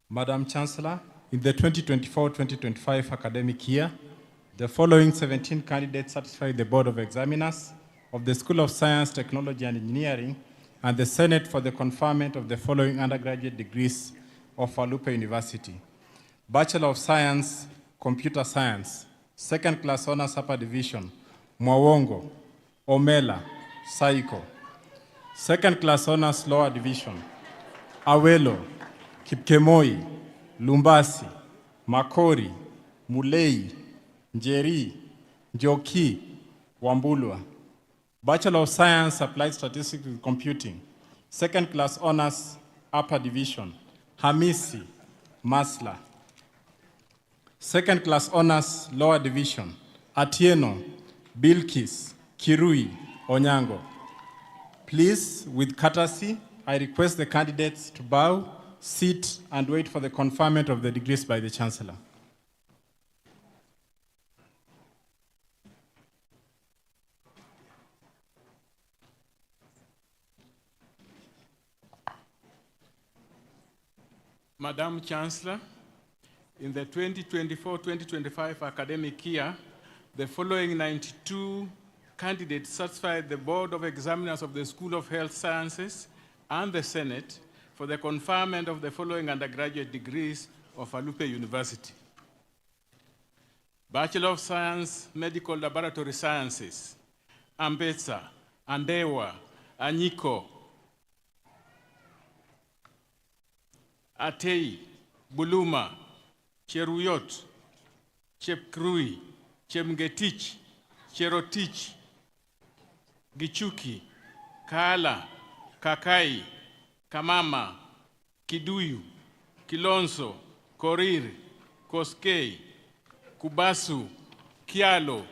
Madam Chancellor, in the 2024-2025 academic year, the following 17 candidates satisfied the Board of Examiners of the School of Science, Technology and Engineering and the Senate for the conferment of the following undergraduate degrees of Alupe University. Bachelor of Science, Computer Science, second class honors upper division, Mwawongo, Omela, Saiko. Second class honors lower division, Awelo, Kipkemoi, Lumbasi, Makori, Mulei, Njeri, Njoki, Wambulwa. Bachelor of Science, Applied Statistics and Computing. Second class honors, upper division, Hamisi, Masla. Second class honors, lower division, Atieno, Bilkis, Kirui, Onyango. Please, with courtesy, I request the candidates to bow, sit, and wait for the conferment of the degrees by the Chancellor. Madam Chancellor, in the 2024-2025 academic year, the following 92 candidates satisfied the Board of Examiners of the School of Health Sciences and the Senate for the conferment of the following undergraduate degrees of Alupe University. Bachelor of Science, Medical Laboratory Sciences, Ambetsa, Andewa, Anyiko, Atei, Buluma, Cheruyot, Chepkrui, Chemgetich, Cherotich, Gichuki, Kala, Kakai, Kamama, Kiduyu, Kilonso, Korir, Koskei, Kubasu, Kialo,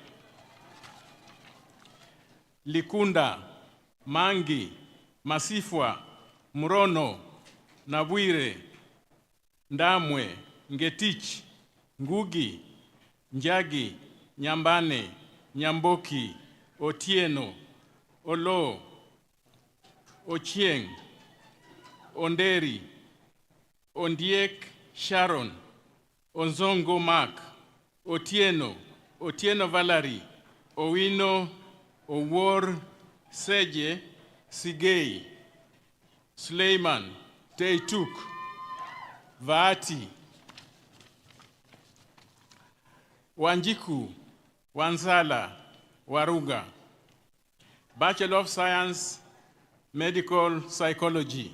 Likunda, Mangi, Masifwa, Murono, Nabwire, Ndamwe, Ngetich, Ngugi, Njagi, Nyambane, Nyamboki, Otieno, Olo, Ochieng, Onderi, Ondiek Sharon, Onzongo Mark, Otieno, Otieno Valerie, Owino, Owor, Seje, Sigei, Suleiman, Teituk, Vaati, Wanjiku, Wanzala, Waruga. Bachelor of Science, Medical Psychology,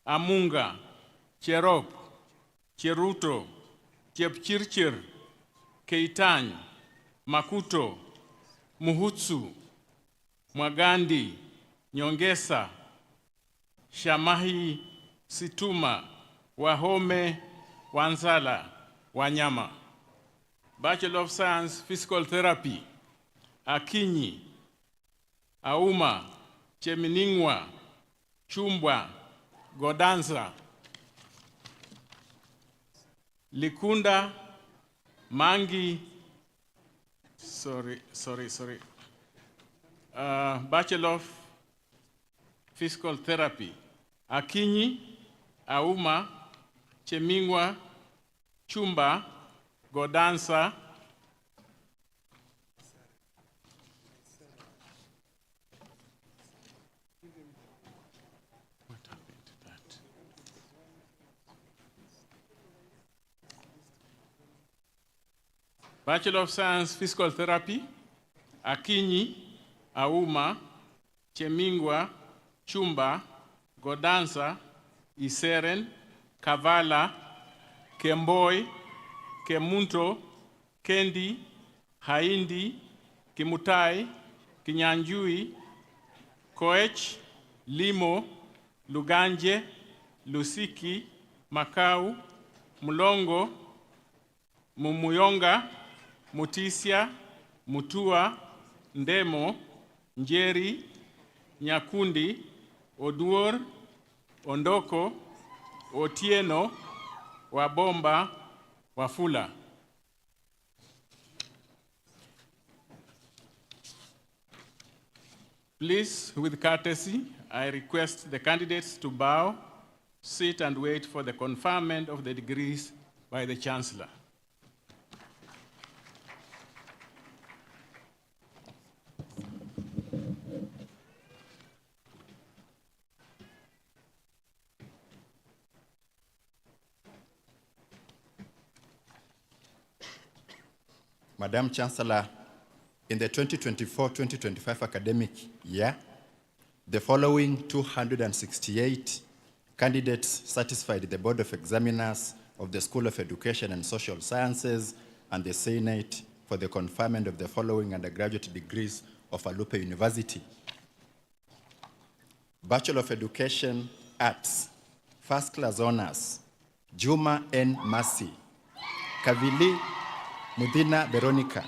Amunga, Cherop, Cheruto, Chepchirchir, Keitany, Makuto, Muhutsu, Mwagandi, Nyongesa, Shamahi, Situma, Wahome, Wanzala, Wanyama. Bachelor of Science, Physical Therapy, Akinyi, Auma, Cheminingwa, Chumbwa, Godanza, Likunda, Mangi, Bachelor of Physical Therapy, Akinyi, Auma, Chemingwa, Chumba, Godansa, Bachelor of Science, Physical Therapy, Akinyi, Auma, Chemingwa, Chumba, Godansa, Iseren, Kavala, Kemboi, Kemunto, Kendi, Haindi, Kimutai, Kinyanjui, Koech, Limo, Luganje, Lusiki, Makau, Mulongo, Mumuyonga, Mutisia, Mutua, Ndemo, Njeri, Nyakundi, Oduor, Ondoko, Otieno, Wabomba, Wafula. Please, with courtesy, I request the candidates to bow, sit and wait for the conferment of the degrees by the Chancellor. Madam Chancellor, in the 2024-2025 academic year, the following 268 candidates satisfied the Board of Examiners of the School of Education and Social Sciences and the Senate for the conferment of the following undergraduate degrees of Alupe University. Bachelor of Education, Arts, First Class Honors, Juma N. Masi, Kavili Mudina Veronica,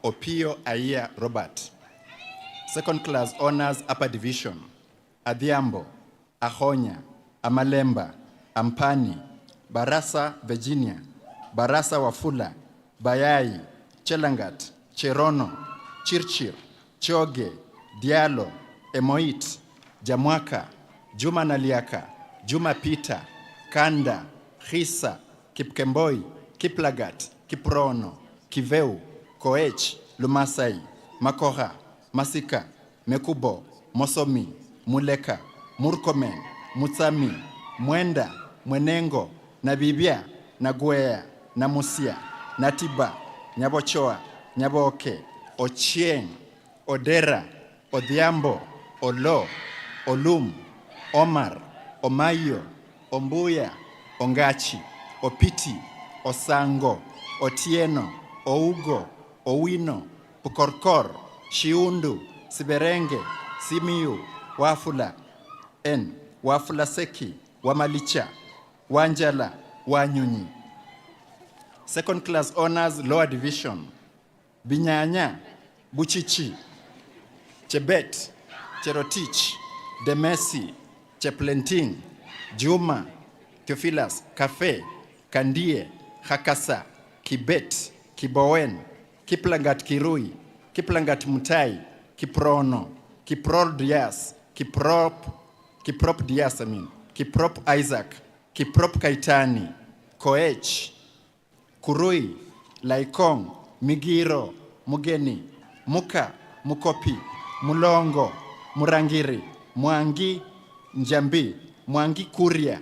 Opio Aya Robert. Second Class Honors, Upper Division, Adhiambo, Ahonya, Amalemba, Ampani, Barasa Virginia, Barasa Wafula, Bayai, Chelangat, Cherono, Chirchir, Choge, Diallo, Emoit, Jamwaka, Juma Naliaka, Juma Peter, Kanda, Khisa, Kipkemboi, Kiplagat, Kiprono, Kiveu, Koech, Lumasai, Makoha, Masika, Mekubo, Mosomi, Muleka, Murkomen, Mutsami, Mwenda, Mwenengo, Nabibia, Nagwea, Namusia, Natiba, Nyabochoa, Nyaboke, Ochieng, Odera, Odhiambo, Olo, Olum, Omar, Omayo, Ombuya, Ongachi, Opiti, Osango, Otieno, Ougo, Owino, Pukorkor, Shiundu, Siberenge, Simiu, Wafula, N, Wafula Seki, Wamalicha, Wanjala, Wanyunyi. Second Class Honors, Lower Division, Binyanya, Buchichi, Chebet, Cherotich, Demesi, Cheplentin, Juma, Theophilus, Cafe, Kandie, Hakasa, Kibet, Kibowen, Kiplangat Kirui, Kiplangat Mutai, Kiprono, Kiprol Dias, Kiprop Dias, Kiprop Isaac, Kiprop Kaitani, Koech, Kurui, Laikong, Migiro, Mugeni, Muka, Mukopi, Mulongo, Murangiri, Mwangi, Njambi, Mwangi Kuria,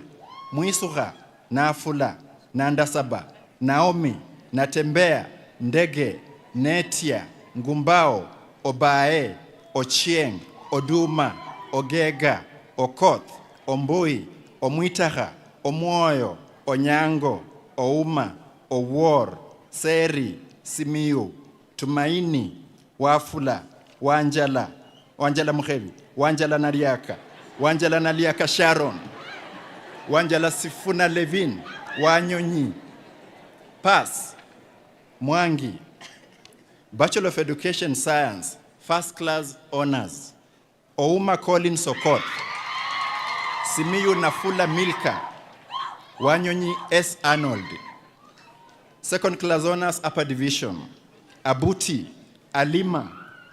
Muisuga, Nafula, Nandasaba, Naomi, Natembea, Ndege, Netia, Ngumbao, Obae, Ochieng, Oduma, Ogega, Okoth, Ombui, Omwitaha, Omoyo, Onyango, Ouma, Owor, Seri, Simiu, Tumaini, Wafula, Wanjala, Wanjala Muhevi, Wanjala Nariaka, Wanjala Nariaka Sharon, Wanjala Sifuna Levin, Wanyonyi, Pass, Mwangi, Bachelor of Education Science, First Class Honors, Ouma Colin Sokot, Simiyu Nafula Milka, Wanyonyi S. Arnold. Second Class Honors, Upper Division, Abuti, Alima,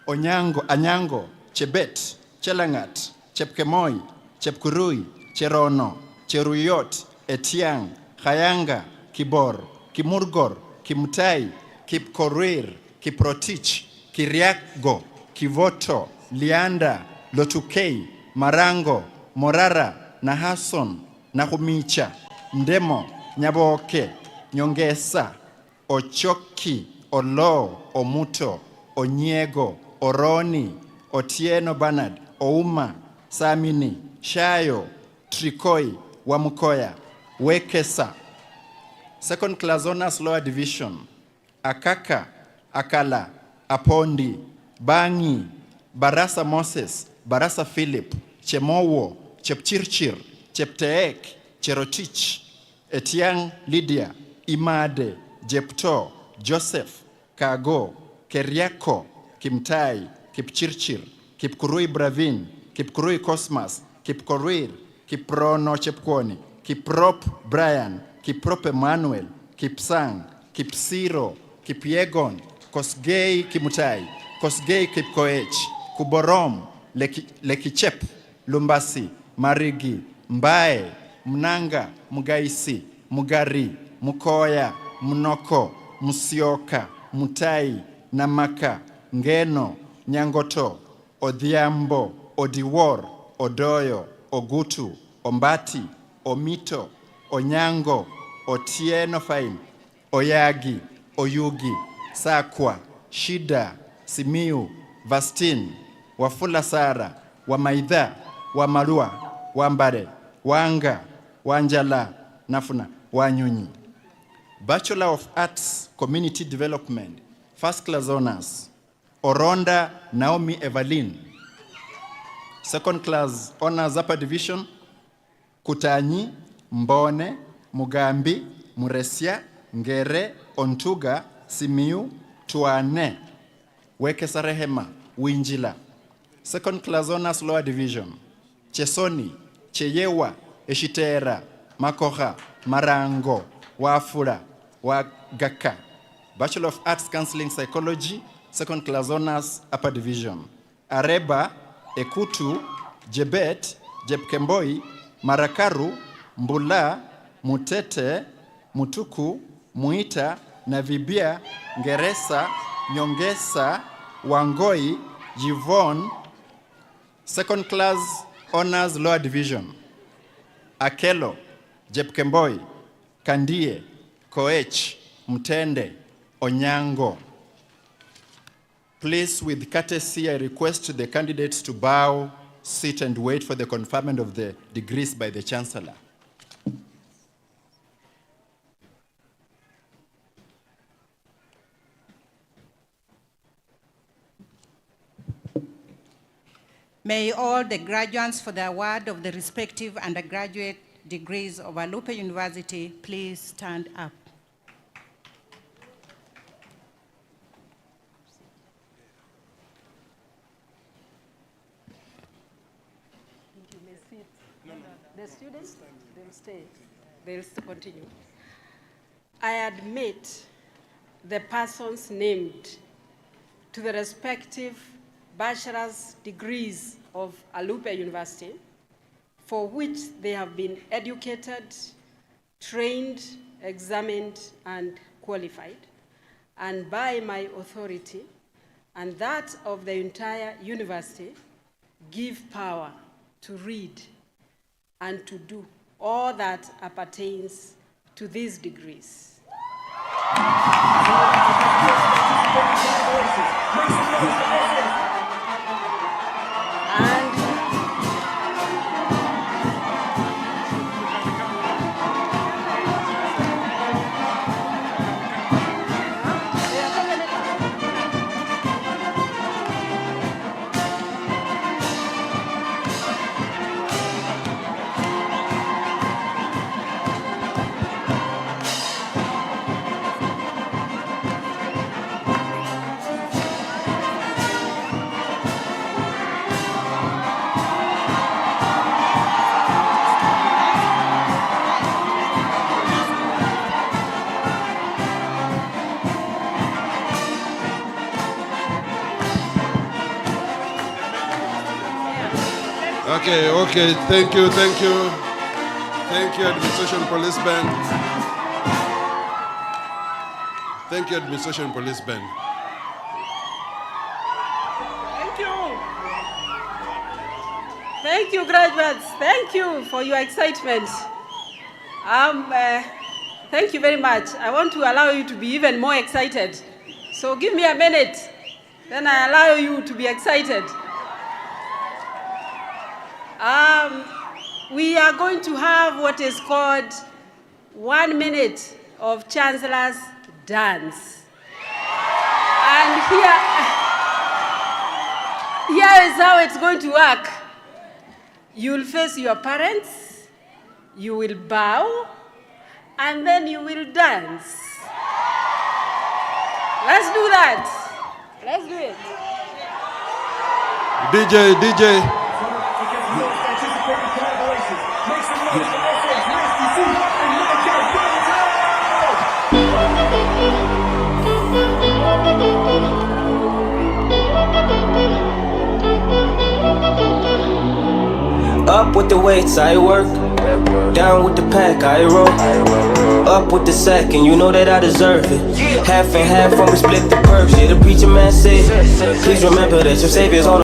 Onyango, Anyango, Chebet, Chelangat, Chepkemoi, Chepkurui, Cherono, Cheruyot, Etiang, Khayanga, Kibor, Kimurgor, Kimtai, Kipkorir, Kiprotich, Kiriakgo, Kivoto, Lianda, Lotukei, Marango, Morara, Nahason, Nahumicha, Ndemo, Nyaboke, Nyongesa, Ochoki, Olo, Omuto, Onyego, Oroni, Otieno Bernard, Ouma, Samini, Shayo, Trikoi, Wamukoya, Wekesa. Second class honors lower division, Akaka, Akala, Apondi, Bangi, Barasa Moses, Barasa Philip, Chemowo, Chepchirchir, Chepteek, Cherotich, Etiang Lydia, Imade, Jepto, Joseph, Kago, Keriako, Kimtai, Kipchirchir, Kipkurui Bravin, Kipkurui Cosmas, Kipkorir, Kiprono Chepkwoni, Kiprop Brian, Kiprop Emmanuel, Kipsang, Kipsiro, Kipiegon, Kosgei Kimutai, Kosgei Kipkoech, Kuborom, Lekichep, Lumbasi, Marigi, Mbae, Mnanga, Mugaisi, Mugari, Mukoya, Mnoko, Musioka, Mutai, Namaka, Ngeno, Nyangoto, Odhiambo, Odiwor, Odoyo, Ogutu, Ombati, Omito, Onyango, Otieno Fain, Oyagi, Oyugi, Sakwa, Shida, Simiu, Vastin, Wafula Sara, Wamaidha, Wamarua, Wambare, Wanga, Wanjala, Nafuna, Wanyunyi. Bachelor of Arts, Community Development, First Class Honors, Oronda Naomi Evelyn. Second Class Honors Upper Division, Kutanyi, Mbone, Mugambi, Muresia, Ngere, Ontuga, Simiu, Tuane, Wekesa Rehema, Winjila. Second Class Honors Lower Division, Chesoni, Cheyewa, Eshitera, Makoha, Marango, Wafura, Wagaka. Bachelor of Arts Counseling Psychology, Second Class Honors Upper Division. Areba, Ekutu, Jebet, Jepkemboi, Marakaru, Mbula, Mutete, Mutuku, Muita, Navibia, Ngeresa, Nyongesa, Wangoi, Yvonne. Second Class Honors Lower Division. Akelo, Jepkemboi, Kandie, Koech, Mtende, Onyango. Please, with courtesy, I request the candidates to bow, sit, and wait for the conferment of the degrees by the Chancellor. May all the graduates for the award of the respective undergraduate degrees of Alupe University please stand up. The students, they'll stay. They'll continue. I admit the persons named to the respective bachelor's degrees of Alupe University, for which they have been educated, trained, examined, and qualified, and by my authority and that of the entire university, give power to read and to do all that appertains to these degrees. Okay, thank you. Thank you, Administration Police Band. Thank you, Administration Police Band. Thank you. Thank you, graduates. Thank you for your excitement. Thank you very much. I want to allow you to be even more excited So give me a minute, then I allow you to be excited. We are going to have what is called 1 minute of Chancellor's dance. And here is how it's going to work. You will face your parents, you will bow, and then you will dance. Let's do that. Let's do it. DJ. Up with the weights, I work. Down with the pack, I roll. Up with the sack, and you know that I deserve it. Half and half when we split the perks. Yeah, the preacher man said, please remember that your savior's on